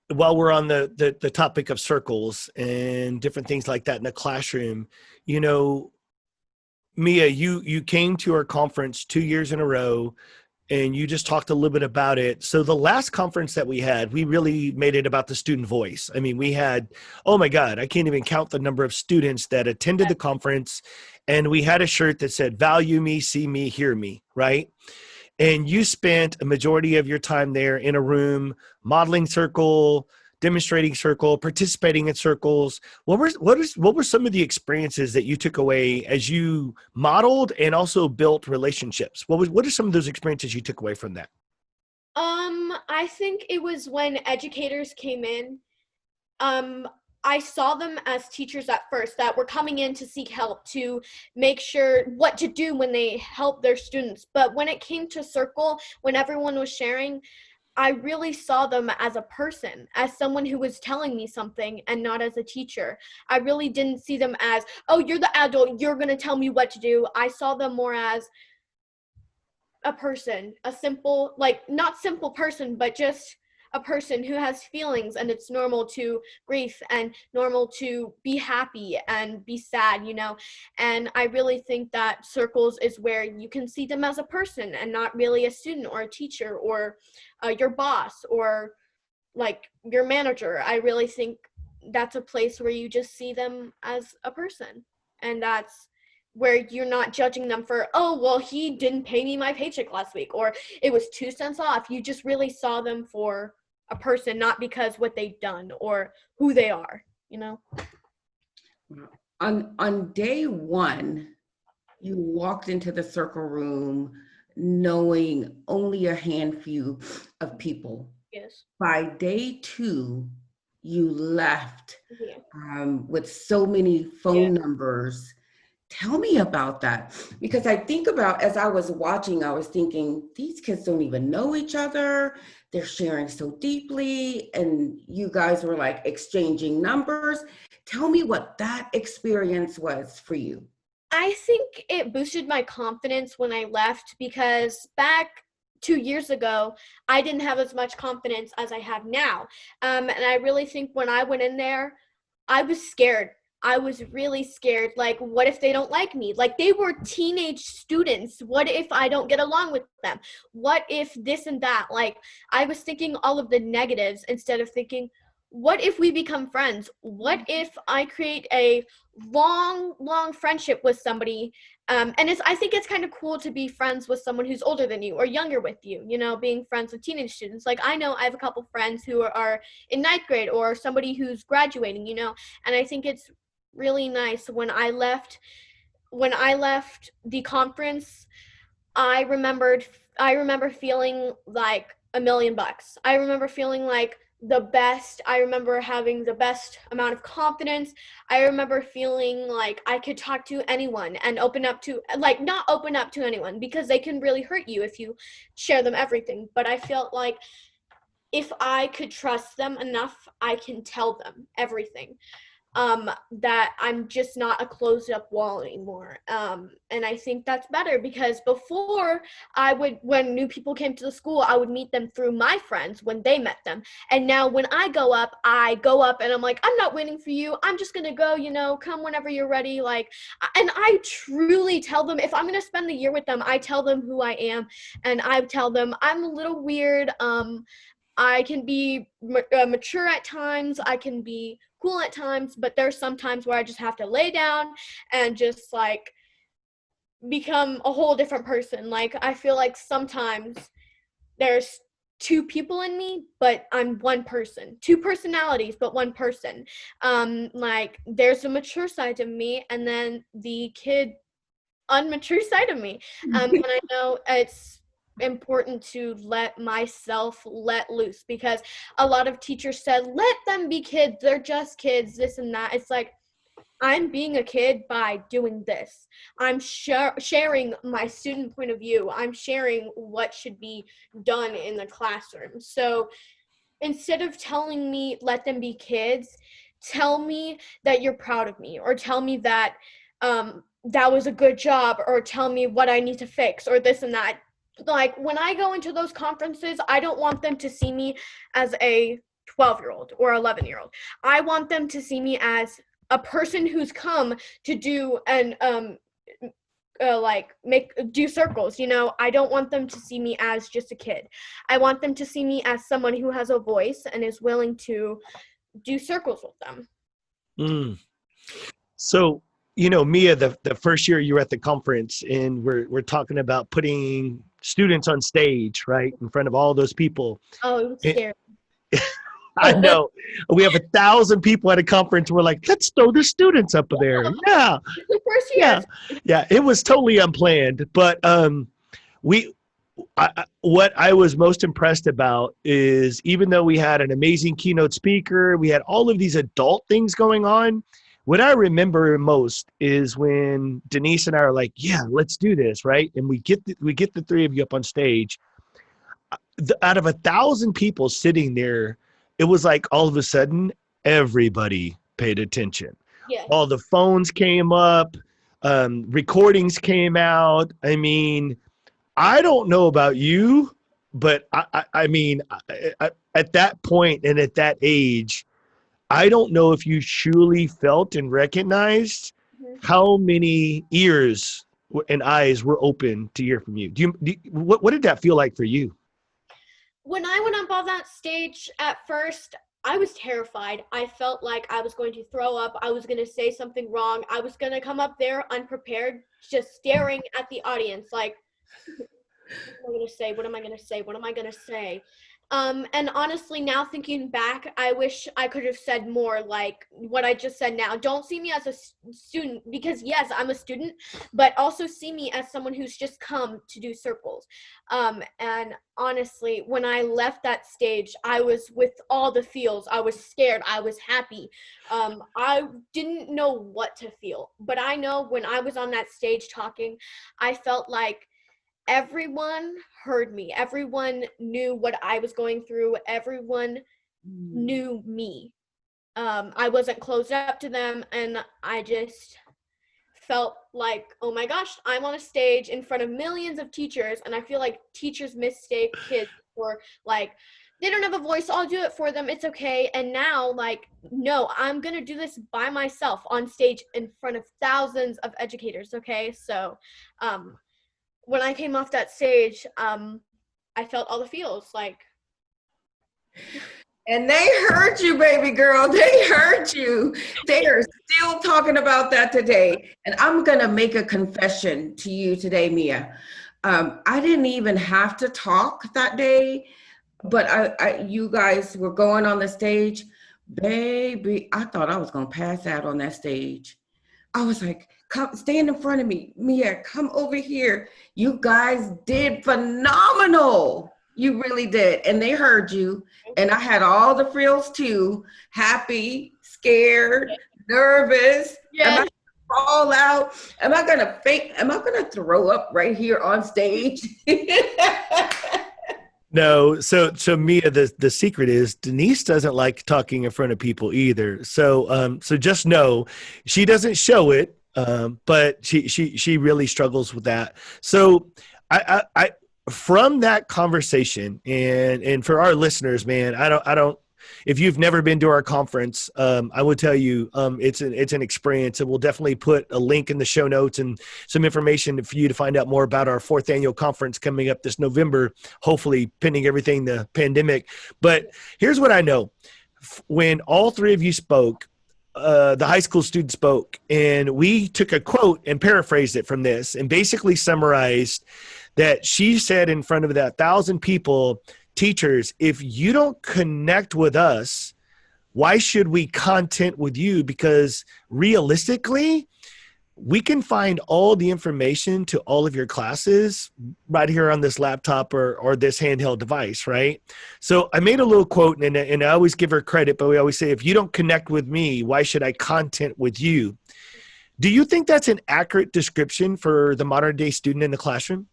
while we're on the topic of circles and different things like that in the classroom, Mia, you came to our conference 2 years in a row, and you just talked a little bit about it. So the last conference that we had, we really made it about the student voice. I mean, we had, oh my God, I can't even count the number of students that attended the conference. And we had a shirt that said, value me, see me, hear me, right? And you spent a majority of your time there in a room, modeling circle, demonstrating circle, participating in circles. What were some of the experiences that you took away as you modeled and also built relationships? What are some of those experiences you took away from that? I think it was when educators came in. I saw them as teachers at first that were coming in to seek help, to make sure what to do when they help their students. But when it came to circle, when everyone was sharing, I really saw them as a person, as someone who was telling me something, and not as a teacher. I really didn't see them as, oh, you're the adult, you're going to tell me what to do. I saw them more as a person, a simple, like, not simple person, but just a person who has feelings, and it's normal to grief and normal to be happy and be sad, and I really think that circles is where you can see them as a person and not really a student or a teacher or your boss or like your manager. I really think that's a place where you just see them as a person, and that's where you're not judging them for, oh well, he didn't pay me my paycheck last week, or it was 2 cents off. You just really saw them for a person, not because what they've done or who they are, you know. On day one, you walked into the circle room knowing only a handful of people. Yes. By day two, you left Yeah. with so many phone numbers. Tell me about that. Because I think about, as I was watching, I was thinking, these kids don't even know each other. They're sharing so deeply. And you guys were like exchanging numbers. Tell me what that experience was for you. I think it boosted my confidence when I left, because back 2 years ago, I didn't have as much confidence as I have now. And I really think when I went in there, I was scared. I was really scared. Like, what if they don't like me? Like, they were teenage students. What if I don't get along with them? What if this and that? Like, I was thinking all of the negatives instead of thinking, what if we become friends? What if I create a long friendship with somebody? And I think it's kind of cool to be friends with someone who's older than you or younger with you, you know, being friends with teenage students. Like, I know I have a couple friends who are in ninth grade, or somebody who's graduating, you know, and I think it's really nice. When I left the conference, I remember feeling like $1,000,000. I remember feeling like the best. I remember having the best amount of confidence. I remember feeling like I could talk to anyone and open up to, like, not open up to anyone because they can really hurt you if you share them everything. But I felt like if I could trust them enough, I can tell them everything. That I'm just not a closed up wall anymore. And I think that's better, because before, when new people came to the school, I would meet them through my friends when they met them. And now when I go up and I'm like, I'm not waiting for you. I'm just going to go, you know, come whenever you're ready. Like, and I truly tell them, if I'm going to spend the year with them, I tell them who I am, and I tell them I'm a little weird. I can be mature at times. I can be cool at times, but there's some times where I just have to lay down and just like become a whole different person. Like, I feel like sometimes there's two people in me, but I'm one person. Two personalities, but one person. Like, there's a mature side of me, and then the kid unmature side of me. And I know it's important to let myself let loose, because a lot of teachers said, let them be kids, they're just kids, this and that. It's like, I'm being a kid by doing this. I'm sharing my student point of view. I'm sharing what should be done in the classroom. So instead of telling me let them be kids, tell me that you're proud of me, or tell me that that was a good job, or tell me what I need to fix, or this and that. Like, when I go into those conferences, I don't want them to see me as a 12-year-old or 11-year-old. I want them to see me as a person who's come to do and do circles, you know. I don't want them to see me as just a kid. I want them to see me as someone who has a voice and is willing to do circles with them. So, you know, Mia, the first year you were at the conference, and we're talking about putting students on stage, right, in front of all those people. Oh, it was scary. I know. We have 1,000 people at a conference. We're like, let's throw the students up there. Yeah. The first year. Yeah. It was totally unplanned. But what I was most impressed about is, even though we had an amazing keynote speaker, we had all of these adult things going on. What I remember most is when Denise and I are like, yeah, let's do this, right? And we get the three of you up on stage. Out of 1,000 people sitting there, it was like all of a sudden everybody paid attention. Yes. All the phones came up, recordings came out. I mean, I don't know about you, but I mean, at that point and at that age, I don't know if you truly felt and recognized how many ears and eyes were open to hear from you. What did that feel like for you? When I went up on that stage at first, I was terrified. I felt like I was going to throw up. I was going to say something wrong. I was going to come up there unprepared, just staring at the audience like, what am I going to say? What am I going to say? What am I going to say? And honestly, now thinking back, I wish I could have said more like what I just said now. Don't see me as a student, because yes, I'm a student, but also see me as someone who's just come to do circles. And honestly, when I left that stage, I was with all the feels. I was scared. I was happy. I didn't know what to feel, but I know when I was on that stage talking, I felt like everyone heard me. Everyone knew what I was going through. Everyone knew me. I wasn't closed up to them, and I just felt like, oh my gosh, I'm on a stage in front of millions of teachers, and I feel like teachers mistake kids for like, they don't have a voice, I'll do it for them, it's okay. And now, like, no, I'm gonna do this by myself on stage in front of thousands of educators, okay? So when I came off that stage, I felt all the feels, like. And they heard you, baby girl. They heard you. They are still talking about that today. And I'm going to make a confession to you today, Mia. I didn't even have to talk that day, but you guys were going on the stage. Baby, I thought I was going to pass out on that stage. I was like, come stand in front of me. Mia, come over here. You guys did phenomenal. You really did. And they heard you. And I had all the frills too. Happy, scared, nervous. Yes. Am I gonna fall out? Am I gonna faint? Am I gonna throw up right here on stage? No, so Mia, the secret is Denise doesn't like talking in front of people either. So so just know she doesn't show it, but she really struggles with that. So I from that conversation, and for our listeners, man, I don't if you've never been to our conference, I would tell you it's an experience, and we'll definitely put a link in the show notes and some information for you to find out more about our 4th annual conference coming up this November, hopefully pending everything, the pandemic. But here's what I know. When all three of you spoke, the high school student spoke, and we took a quote and paraphrased it from this and basically summarized that she said in front of that 1,000 people, teachers, if you don't connect with us, why should we content with you? Because realistically, we can find all the information to all of your classes right here on this laptop or this handheld device, right? So I made a little quote, and I always give her credit, but we always say, if you don't connect with me, why should I content with you? Do you think that's an accurate description for the modern day student in the classroom?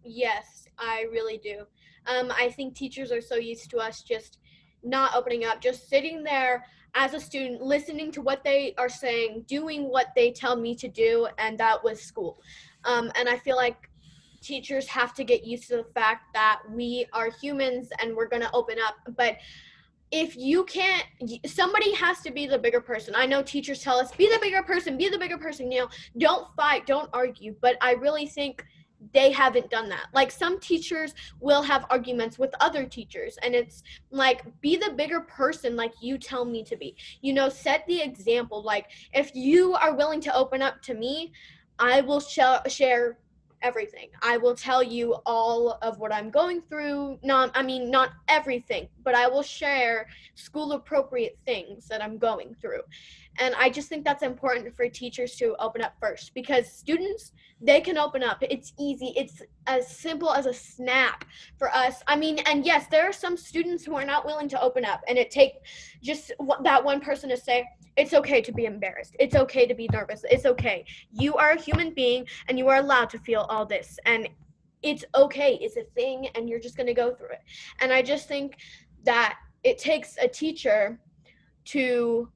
Yes, I really do. I think teachers are so used to us just not opening up, just sitting there as a student, listening to what they are saying, doing what they tell me to do, and that was school. And I feel like teachers have to get used to the fact that we are humans and we're going to open up. But if you can't, somebody has to be the bigger person. I know teachers tell us, be the bigger person, don't fight, don't argue. But I really think they haven't done that. Like, some teachers will have arguments with other teachers, and it's like, be the bigger person like you tell me to be. Set the example. Like, if you are willing to open up to me, I will share everything. I will tell you all of what I'm going through. Not everything, but I will share school appropriate things that I'm going through. And I just think that's important for teachers to open up first, because students, they can open up. It's easy. It's as simple as a snap for us. And yes, there are some students who are not willing to open up, and it takes just that one person to say, it's okay to be embarrassed. It's okay to be nervous. It's okay. You are a human being, and you are allowed to feel all this. And it's okay. It's a thing, and you're just going to go through it. And I just think that it takes a teacher to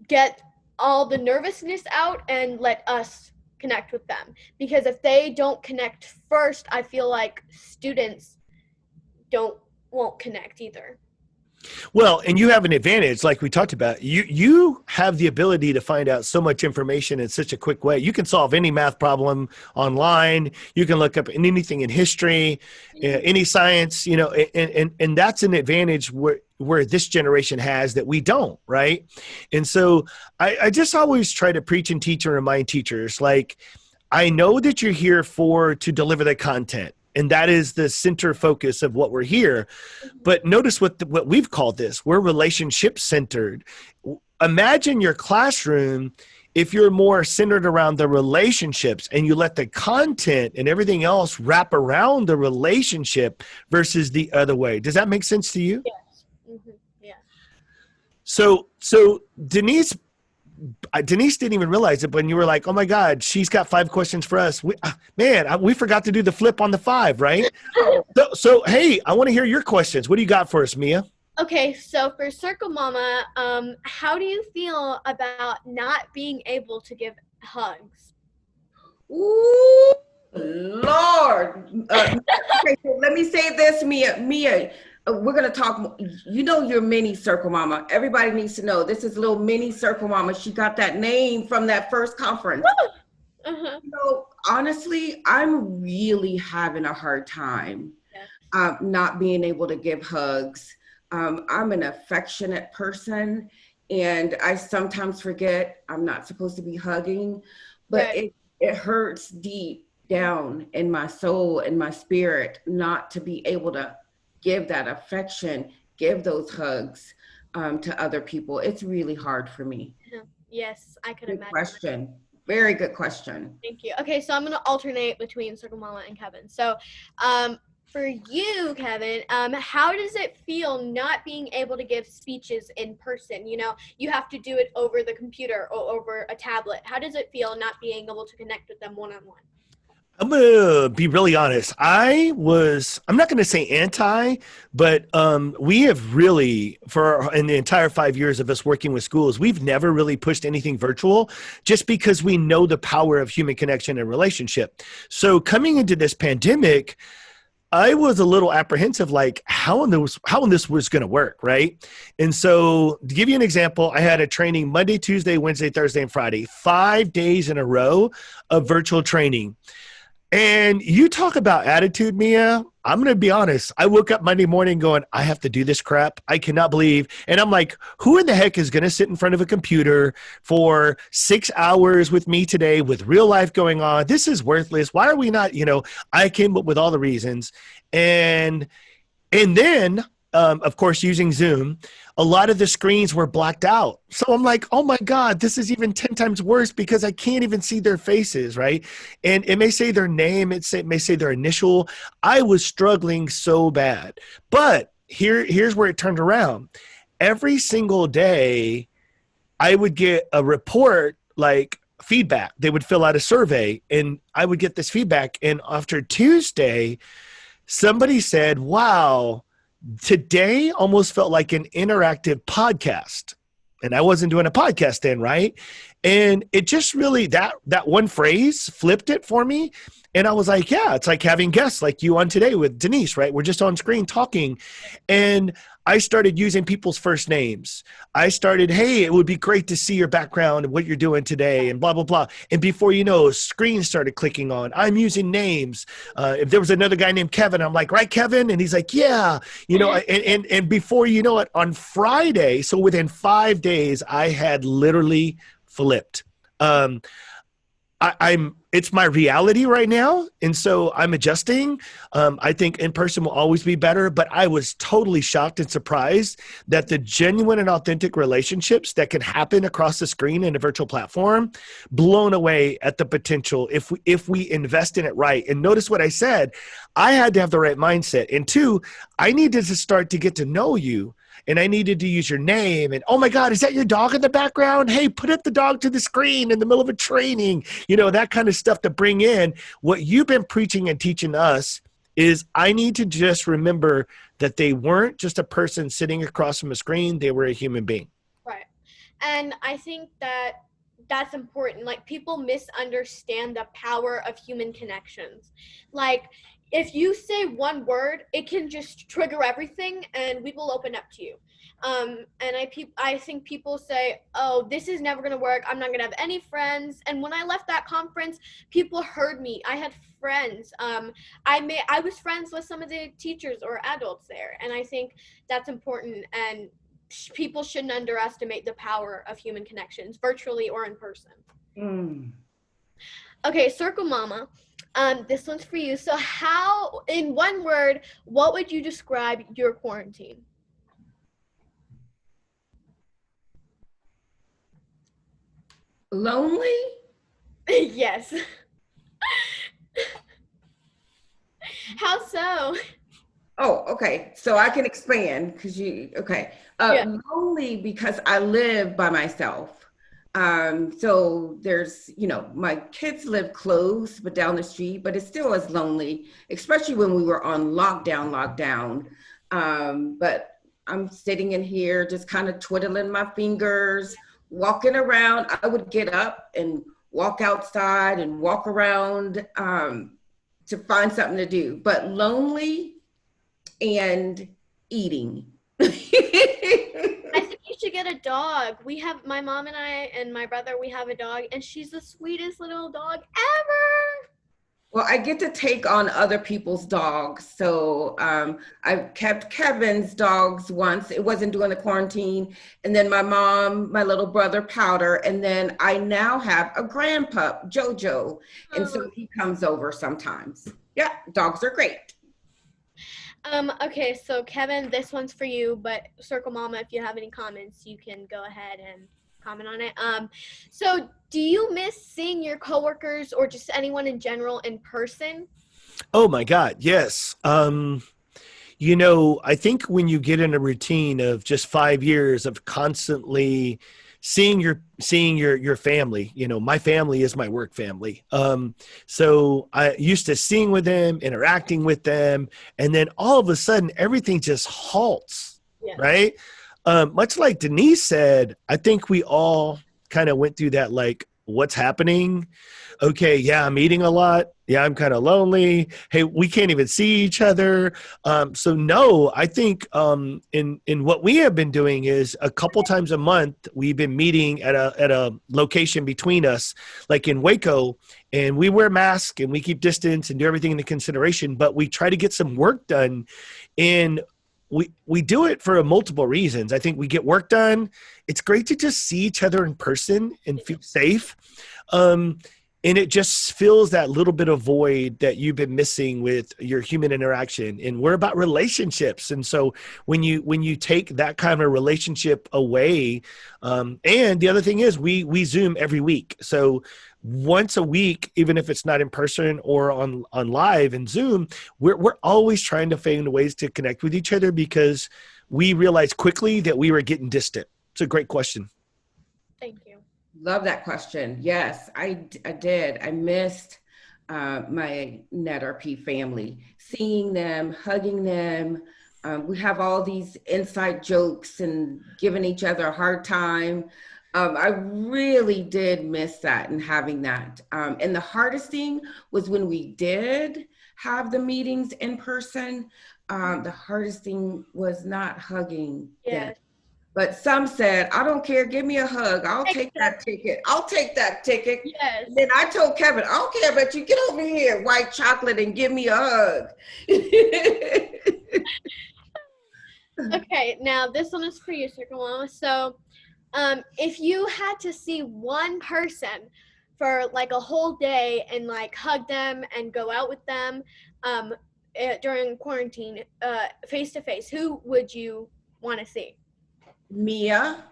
get all the nervousness out and let us connect with them. Because if they don't connect first, I feel like students won't connect either. Well, and you have an advantage, like we talked about. You have the ability to find out so much information in such a quick way. You can solve any math problem online. You can look up anything in history, any science. And that's an advantage where this generation has that we don't, right? And so I just always try to preach and teach and remind teachers, like, I know that you're here to deliver the content. And that is the center focus of what we're here. But notice what we've called this. We're relationship centered. Imagine your classroom if you're more centered around the relationships and you let the content and everything else wrap around the relationship versus the other way. Does that make sense to you? Yes. Mm-hmm. Yeah. So Denise didn't even realize it, but when you were like, oh my God, she's got 5 questions for us. We forgot to do the flip on the 5, right? So hey, I want to hear your questions. What do you got for us, Mia? Okay, so for Circle Mama, how do you feel about not being able to give hugs? Ooh, Lord. Okay, so let me say this, Mia, we're going to talk. Your mini Circle Mama. Everybody needs to know this is little mini Circle Mama. She got that name from that first conference. Uh-huh. Honestly, I'm really having a hard time not being able to give hugs. I'm an affectionate person, and I sometimes forget I'm not supposed to be hugging, but it hurts deep down in my soul and my spirit not to be able to give that affection, give those hugs to other people. It's really hard for me. Yes, I could Good imagine. question. Very good question. Thank you. Okay, so I'm going to alternate between Circle Mama and Kevin. So for you, Kevin, how does it feel not being able to give speeches in person? You have to do it over the computer or over a tablet. How does it feel not being able to connect with them one-on-one? I'm going to be really honest. I'm not going to say anti, but we have really, in the entire 5 years of us working with schools, we've never really pushed anything virtual just because we know the power of human connection and relationship. So coming into this pandemic, I was a little apprehensive, like how this was going to work, right? And so to give you an example, I had a training Monday, Tuesday, Wednesday, Thursday, and Friday, 5 days in a row of virtual training. And you talk about attitude, Mia. I'm going to be honest. I woke up Monday morning going, I have to do this crap. I cannot believe. And I'm like, who in the heck is going to sit in front of a computer for 6 hours with me today with real life going on? This is worthless. Why are we not, I came up with all the reasons. And then, of course, using Zoom, a lot of the screens were blacked out. So I'm like, oh my God, this is even 10 times worse because I can't even see their faces, right? And it may say their name, it may say their initial. I was struggling so bad. But here's where it turned around. Every single day, I would get a report, like feedback. They would fill out a survey, and I would get this feedback. And after Tuesday, somebody said, wow, today almost felt like an interactive podcast. And I wasn't doing a podcast then, right? And it just really, that one phrase flipped it for me. And I was like, yeah, it's like having guests like you on today with Denise, right? We're just on screen talking. And I started using people's first names. I started, hey, it would be great to see your background and what you're doing today and blah, blah, blah. And before you know, screens started clicking on. I'm using names. If there was another guy named Kevin, I'm like, right, Kevin? And he's like, yeah. And before you know it, on Friday, so within 5 days, I had literally flipped. It's my reality right now. And so I'm adjusting. I think in person will always be better, but I was totally shocked and surprised that the genuine and authentic relationships that can happen across the screen in a virtual platform, blown away at the potential if we invest in it right. And notice what I said, I had to have the right mindset. And 2, I needed to start to get to know you. And I needed to use your name. And, oh my God, is that your dog in the background? Hey, put up the dog to the screen in the middle of a training. That kind of stuff to bring in. What you've been preaching and teaching us is I need to just remember that they weren't just a person sitting across from a screen. They were a human being. Right. And I think that's important. Like, people misunderstand the power of human connections. Like, if you say one word, it can just trigger everything, and we will open up to you. And I think people say, oh, this is never going to work. I'm not going to have any friends. And when I left that conference, people heard me. I had friends. I was friends with some of the teachers or adults there. And I think that's important. And people shouldn't underestimate the power of human connections, virtually or in person. Okay, Circle Mama. This one's for you. So how, in one word, what would you describe your quarantine? Lonely? Yes. How so? Oh, okay. So I can expand because okay. Lonely because I live by myself. So there's, my kids live close, but down the street, but it still is lonely, especially when we were on lockdown. But I'm sitting in here just kind of twiddling my fingers, walking around. I would get up and walk outside and walk around to find something to do, but lonely and eating. I think you should get a dog. My mom and I and my brother, we have a dog, and she's the sweetest little dog ever. Well, I get to take on other people's dogs. So I kept Kevin's dogs once. It wasn't during the quarantine. And then my mom, my little brother, Powder. And then I now have a grandpup, Jojo. And so he comes over sometimes. Yeah, dogs are great. Okay, so Kevin, this one's for you, but Circle Mama, if you have any comments, you can go ahead and comment on it. So do you miss seeing your coworkers or just anyone in general in person? Oh my God, yes. I think when you get in a routine of just 5 years of constantly seeing your family, my family is my work family. So I used to seeing with them, interacting with them, and then all of a sudden everything just halts, right? Much like Denise said, I think we all kind of went through that, like, what's happening? Okay, yeah, I'm eating a lot. Yeah, I'm kind of lonely. Hey, we can't even see each other. So no, I think in what we have been doing is a couple times a month, we've been meeting at a location between us, like in Waco, and we wear masks and we keep distance and do everything into consideration, but we try to get some work done. And we do it for multiple reasons. I think we get work done. It's great to just see each other in person and feel safe. And it just fills that little bit of void that you've been missing with your human interaction. And we're about relationships. And so when you take that kind of relationship away, and the other thing is we Zoom every week. So once a week, even if it's not in person or on live and Zoom, we're always trying to find ways to connect with each other because we realized quickly that we were getting distant. It's a great question. Thank you. Love that question. Yes, I did. I missed my NetRP family, seeing them, hugging them. We have all these inside jokes and giving each other a hard time. I really did miss that and having that. And the hardest thing was when we did have the meetings in person. The hardest thing was not hugging them. But some said, I don't care, give me a hug. I'll take that ticket. I'll take that ticket. Yes. And then I told Kevin, I don't care, but you get over here, white chocolate, and give me a hug. Okay, now this one is for you, Circle Mama. So if you had to see one person for like a whole day and like hug them and go out with them during quarantine, face to face, who would you want to see? Mia.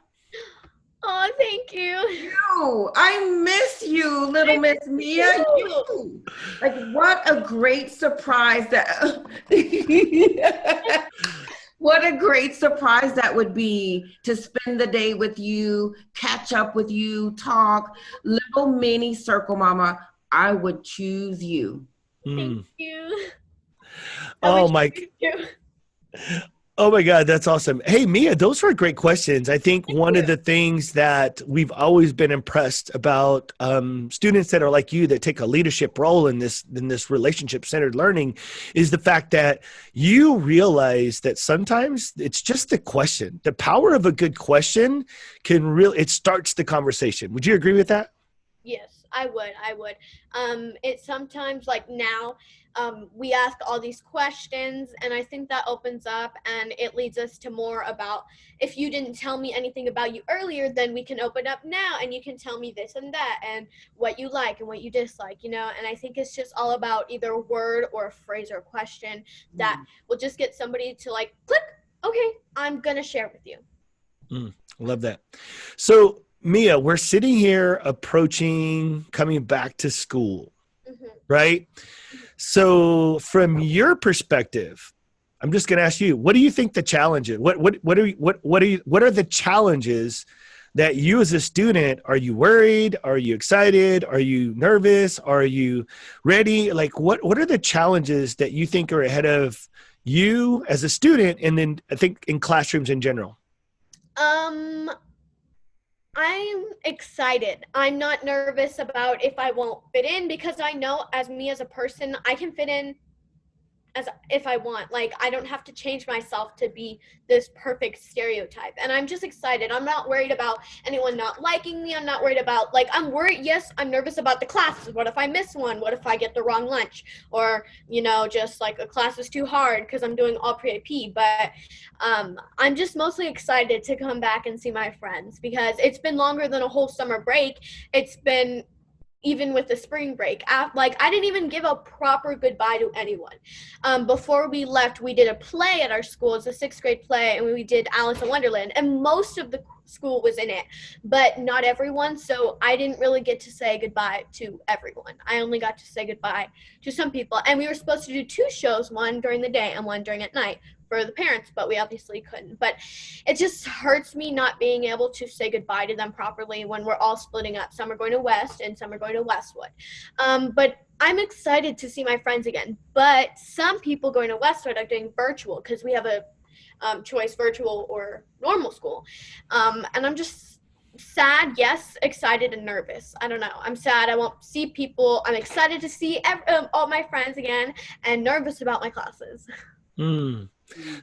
Oh, thank you. No, I miss you, little Miss Mia. You. Like, what a great surprise that. What a great surprise that would be to spend the day with you, catch up with you, talk. Little mini Circle Mama, I would choose you. Thank you. Oh, Mike. Oh my God, that's awesome. Hey, Mia, those were great questions. I think one of the things that we've always been impressed about students that are like you that take a leadership role in this relationship-centered learning is the fact that you realize that sometimes it's just the question. The power of a good question it starts the conversation. Would you agree with that? Yes, I would. I would. It's sometimes like now, we ask all these questions, and I think that opens up and it leads us to more about if you didn't tell me anything about you earlier, then we can open up now and you can tell me this and that and what you like and what you dislike, And I think it's just all about either a word or a phrase or a question that will just get somebody to like click, okay, I'm going to share with you. Love that. So, Mia, we're sitting here coming back to school, right? So from your perspective, I'm just going to ask you, what do you think the challenge is? What are the challenges that you as a student, are you worried? Are you excited? Are you nervous? Are you ready? Like what are the challenges that you think are ahead of you as a student? And then I think in classrooms in general. I'm excited. I'm not nervous about if I won't fit in because I know as me as a person, I can fit in as if I want. Like I don't have to change myself to be this perfect stereotype. And I'm just excited. I'm not worried about anyone not liking me. I'm not worried about I'm worried. Yes, I'm nervous about the classes. What if I miss one? What if I get the wrong lunch? Or, just like a class is too hard because I'm doing all pre-AP. But I'm just mostly excited to come back and see my friends because it's been longer than a whole summer break. It's been even with the spring break, I didn't even give a proper goodbye to anyone. Before we left, we did a play at our school. It's a 6th grade play, and we did Alice in Wonderland, and most of the school was in it, but not everyone. So I didn't really get to say goodbye to everyone. I only got to say goodbye to some people, and we were supposed to do 2 shows, one during the day and one during at night for the parents, but we obviously couldn't. But it just hurts me not being able to say goodbye to them properly when we're all splitting up. Some are going to West and some are going to Westwood. But I'm excited to see my friends again. But some people going to Westwood are doing virtual because we have a choice, virtual or normal school. And I'm just sad, yes, excited, and nervous. I don't know. I'm sad I won't see people. I'm excited to see all my friends again and nervous about my classes.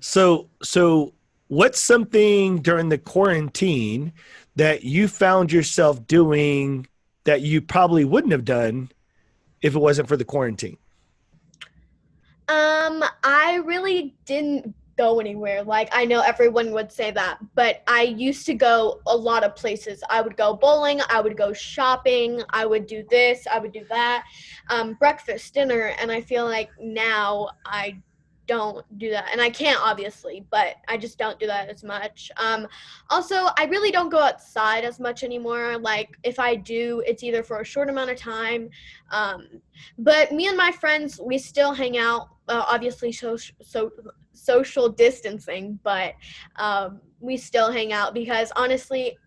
So what's something during the quarantine that you found yourself doing that you probably wouldn't have done if it wasn't for the quarantine? I really didn't go anywhere. I know everyone would say that, but I used to go a lot of places. I would go bowling, I would go shopping, I would do this, I would do that, breakfast, dinner, and I feel like now I don't do that, and I can't obviously, but I just don't do that as much. Also, I really don't go outside as much anymore. If I do, it's either for a short amount of time, but me and my friends, we still hang out, obviously social distancing, but we still hang out because honestly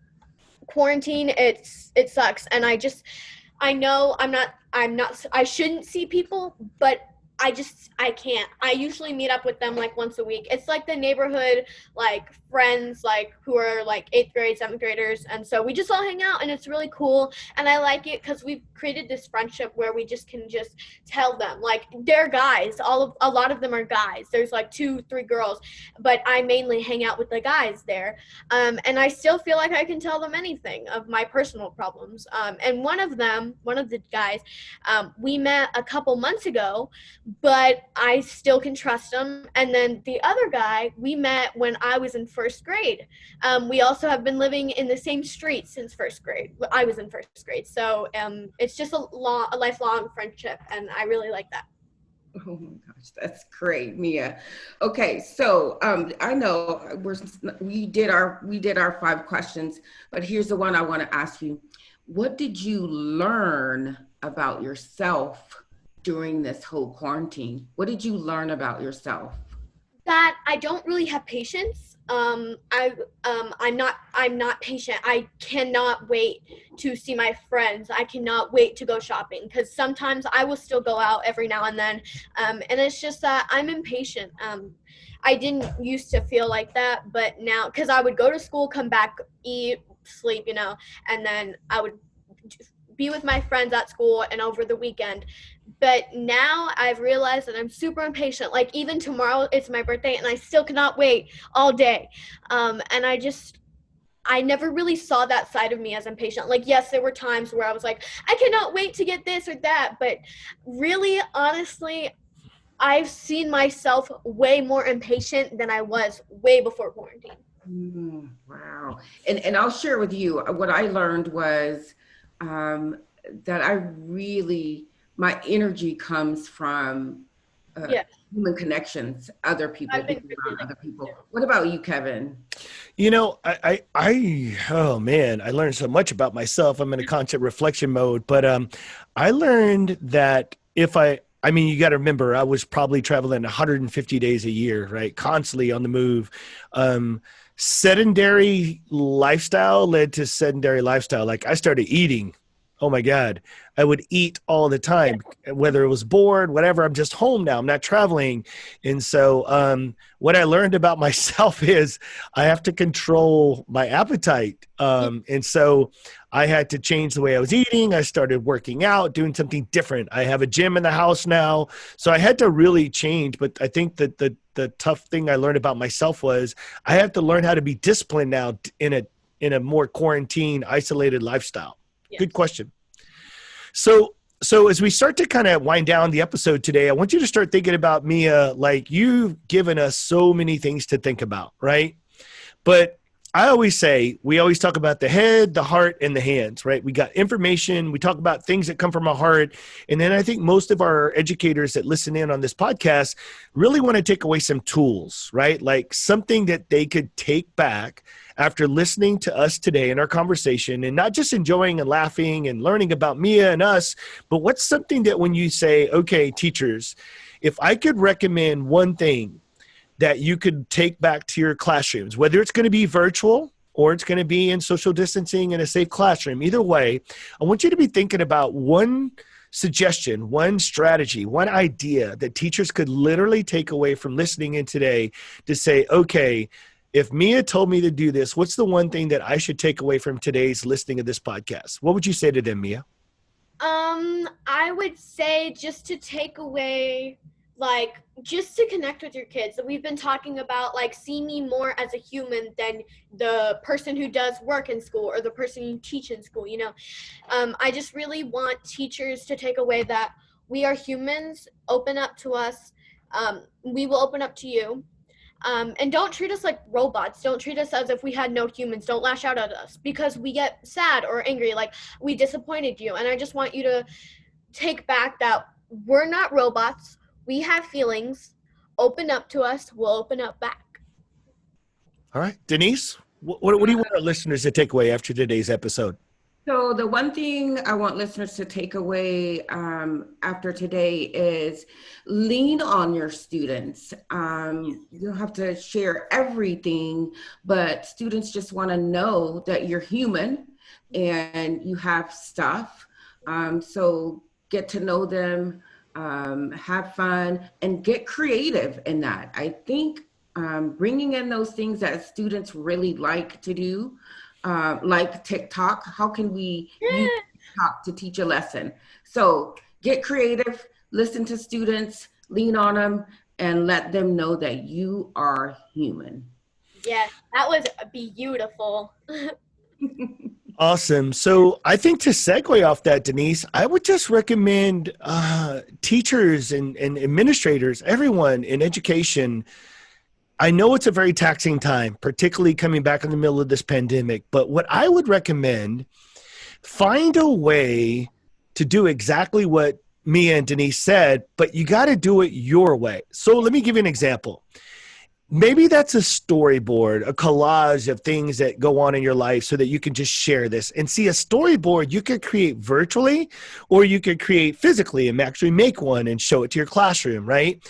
quarantine, it sucks, and I know I shouldn't see people, but I can't. I usually meet up with them once a week. It's the neighborhood, friends, who are 8th grade, 7th graders. And so we just all hang out and it's really cool. And I like it because we've created this friendship where we just can just tell them, they're guys. A lot of them are guys. There's 2, 3 girls, but I mainly hang out with the guys there. And I still feel like I can tell them anything of my personal problems. And one of the guys, we met a couple months ago, but I still can trust him. And then the other guy we met when I was in 1st grade. We also have been living in the same street since 1st grade. I was in 1st grade. So it's just a lifelong friendship, and I really like that. Oh my gosh, that's great, Mia. Okay, so I know we did our 5 questions, but here's the one I want to ask you. What did you learn about yourself during this whole quarantine? What did you learn about yourself? That I don't really have patience. I'm not patient. I cannot wait to see my friends. I cannot wait to go shopping because sometimes I will still go out every now and then. And it's just that I'm impatient. I didn't used to feel like that, but now, because I would go to school, come back, eat, sleep, and then I would be with my friends at school and over the weekend. But now I've realized that I'm super impatient. Like, even tomorrow, it's my birthday, and I still cannot wait all day. And I never really saw that side of me as impatient. Like, yes, there were times where I was like, I cannot wait to get this or that. But really, honestly, I've seen myself way more impatient than I was way before quarantine. Wow. And I'll share with you what I learned was that my energy comes from human connections, other people, being around other people. What about you, Kevin? Oh man, I learned so much about myself. I'm in a constant reflection mode, but I learned that you got to remember, I was probably traveling 150 days a year, right? Constantly on the move. Sedentary lifestyle led to sedentary lifestyle. Like, I started eating. Oh my God. I would eat all the time, whether it was bored, whatever. I'm just home now. I'm not traveling. And so what I learned about myself is I have to control my appetite. And so I had to change the way I was eating. I started working out, doing something different. I have a gym in the house now. So I had to really change. But I think that the tough thing I learned about myself was I have to learn how to be disciplined now in a more quarantine, isolated lifestyle. Yes. Good question. So as we start to kind of wind down the episode today, I want you to start thinking about, Mia, like, you've given us so many things to think about, right? But I always say, we always talk about the head, the heart, and the hands, right? We got information. We talk about things that come from our heart. And then I think most of our educators that listen in on this podcast really want to take away some tools, right? Like something that they could take back after listening to us today in our conversation, and not just enjoying and laughing and learning about Mia and us, but what's something that when you say, okay, teachers, if I could recommend one thing that you could take back to your classrooms, whether it's going to be virtual or it's going to be in social distancing in a safe classroom, either way, I want you to be thinking about one suggestion, one strategy, one idea that teachers could literally take away from listening in today to say, okay, if Mia told me to do this, what's the one thing that I should take away from today's listening of this podcast? What would you say to them, Mia? I would say just to take away, like, just to connect with your kids. We've been talking about, like, see me more as a human than the person who does work in school or the person you teach in school, I just really want teachers to take away that we are humans. Open up to us. We will open up to you. And don't treat us like robots. Don't treat us as if we had no humans. Don't lash out at us because we get sad or angry, like we disappointed you. And I just want you to take back that we're not robots. We have feelings. Open up to us. We'll open up back. All right. Denise, what do you want our listeners to take away after today's episode? So the one thing I want listeners to take away after today is lean on your students. You don't have to share everything, but students just want to know that you're human and you have stuff. So get to know them, have fun, and get creative in that. I think bringing in those things that students really like to do, like TikTok. How can we use TikTok to teach a lesson? So get creative, listen to students, lean on them, and let them know that you are human. Yes, that was beautiful. Awesome. So I think to segue off that, Denise, I would just recommend teachers and administrators, everyone in education. I know it's a very taxing time, particularly coming back in the middle of this pandemic, but what I would recommend, find a way to do exactly what Mia and Denise said, but you got to do it your way. So let me give you an example. Maybe that's a storyboard, a collage of things that go on in your life so that you can just share this. And see, a storyboard you could create virtually, or you could create physically and actually make one and show it to your classroom, right?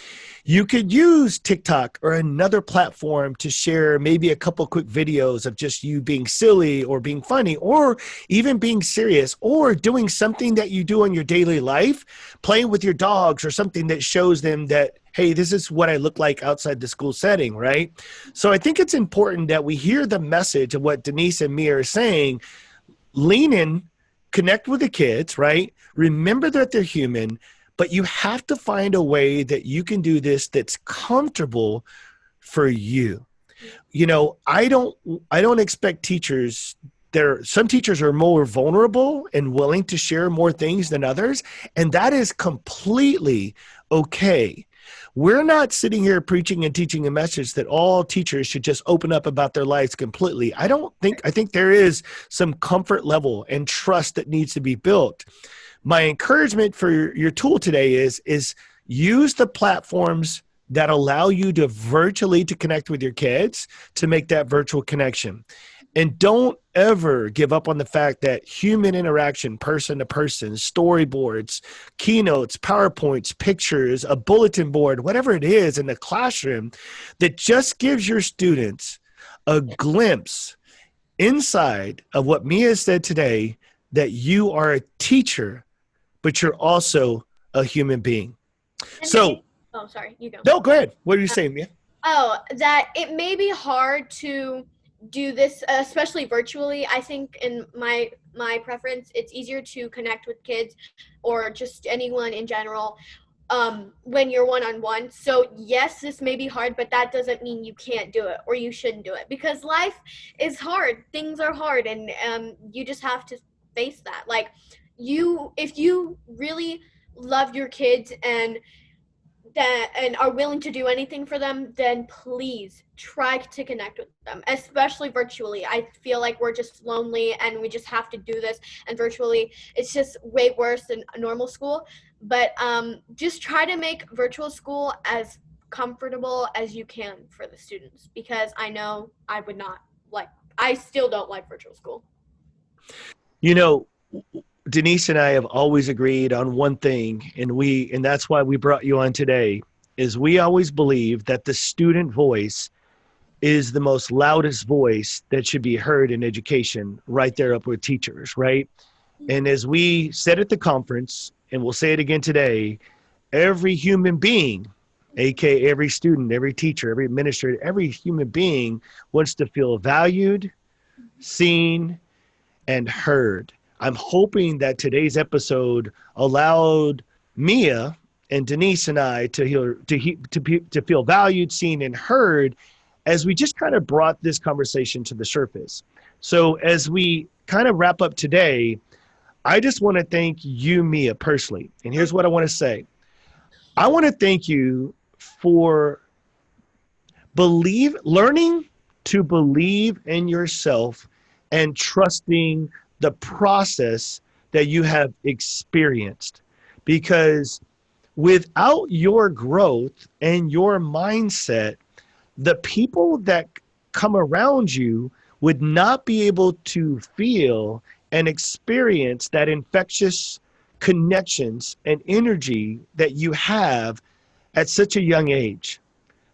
You could use TikTok or another platform to share maybe a couple quick videos of just you being silly or being funny or even being serious or doing something that you do in your daily life, playing with your dogs or something that shows them that, hey, this is what I look like outside the school setting, right? So I think it's important that we hear the message of what Denise and Mia are saying. Lean in, connect with the kids, right? Remember that they're human, but you have to find a way that you can do this that's comfortable for you. I don't expect teachers. Some teachers are more vulnerable and willing to share more things than others, and that is completely okay. We're not sitting here preaching and teaching a message that all teachers should just open up about their lives completely. I think there is some comfort level and trust that needs to be built. My encouragement for your tool today is use the platforms that allow you to virtually to connect with your kids to make that virtual connection. And don't ever give up on the fact that human interaction, person to person, storyboards, keynotes, PowerPoints, pictures, a bulletin board, whatever it is in the classroom that just gives your students a glimpse inside of what Mia said today, that you are a teacher, but you're also a human being. Oh, sorry, you go. No, go ahead. What are you saying, Mia? Oh, that it may be hard to do this, especially virtually. I think in my preference, it's easier to connect with kids or just anyone in general when you're one-on-one. So yes, this may be hard, but that doesn't mean you can't do it or you shouldn't do it, because life is hard. Things are hard, and you just have to face that. Like, if you really love your kids and are willing to do anything for them, then please try to connect with them, especially virtually. I feel like we're just lonely and we just have to do this, and virtually it's just way worse than normal school. But just try to make virtual school as comfortable as you can for the students, because I know I still don't like virtual school. Denise and I have always agreed on one thing, and that's why we brought you on today, is we always believe that the student voice is the most loudest voice that should be heard in education, right there up with teachers, right? And as we said at the conference, and we'll say it again today, every human being, aka every student, every teacher, every administrator, every human being wants to feel valued, seen, and heard. I'm hoping that today's episode allowed Mia and Denise and I to feel valued, seen, and heard as we just kind of brought this conversation to the surface. So as we kind of wrap up today, I just want to thank you, Mia, personally. And here's what I want to say. I want to thank you for learning to believe in yourself and trusting the process that you have experienced, because without your growth and your mindset, the people that come around you would not be able to feel and experience that infectious connections and energy that you have at such a young age.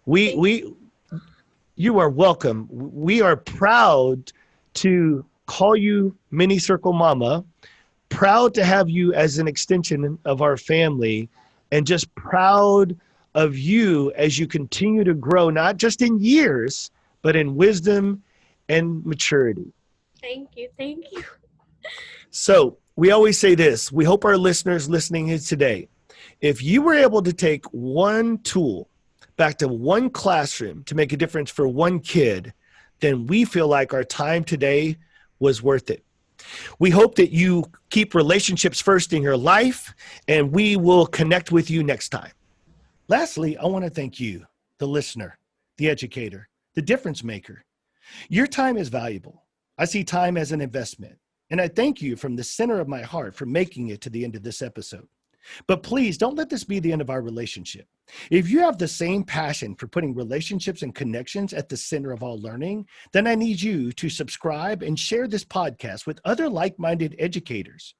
You are welcome. We are proud to call you Mini Circle Mama, proud to have you as an extension of our family, and just proud of you as you continue to grow, not just in years, but in wisdom and maturity. Thank you. So we always say this. We hope our listeners listening here today, if you were able to take one tool back to one classroom to make a difference for one kid, then we feel like our time today was worth it. We hope that you keep relationships first in your life, and we will connect with you next time. Lastly, I want to thank you, the listener, the educator, the difference maker. Your time is valuable. I see time as an investment, and I thank you from the center of my heart for making it to the end of this episode. But please don't let this be the end of our relationship. If you have the same passion for putting relationships and connections at the center of all learning, then I need you to subscribe and share this podcast with other like-minded educators.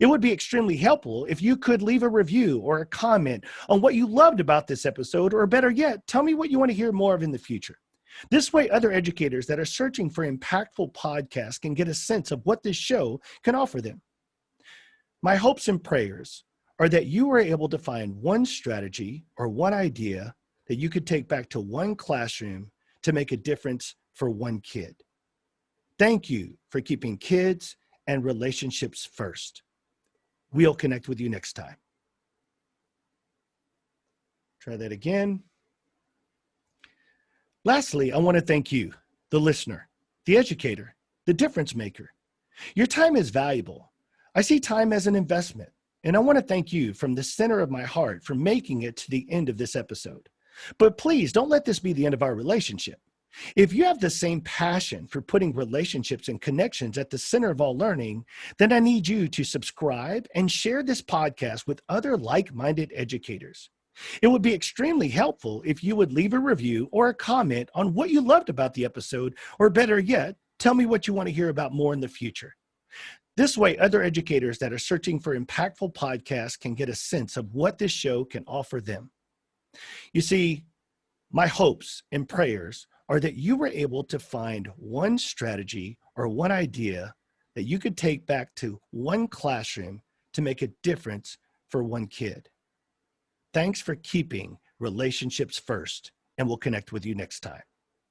It would be extremely helpful if you could leave a review or a comment on what you loved about this episode, or better yet, tell me what you want to hear more of in the future. This way, other educators that are searching for impactful podcasts can get a sense of what this show can offer them. My hopes and prayers are that you were able to find one strategy or one idea that you could take back to one classroom to make a difference for one kid. Thank you for keeping kids and relationships first. We'll connect with you next time. Try that again. Lastly, I want to thank you, the listener, the educator, the difference maker. Your time is valuable. I see time as an investment, and I want to thank you from the center of my heart for making it to the end of this episode. But please don't let this be the end of our relationship. If you have the same passion for putting relationships and connections at the center of all learning, then I need you to subscribe and share this podcast with other like-minded educators. It would be extremely helpful if you would leave a review or a comment on what you loved about the episode, or better yet, tell me what you want to hear about more in the future. This way, other educators that are searching for impactful podcasts can get a sense of what this show can offer them. You see, my hopes and prayers are that you were able to find one strategy or one idea that you could take back to one classroom to make a difference for one kid. Thanks for keeping relationships first, and we'll connect with you next time.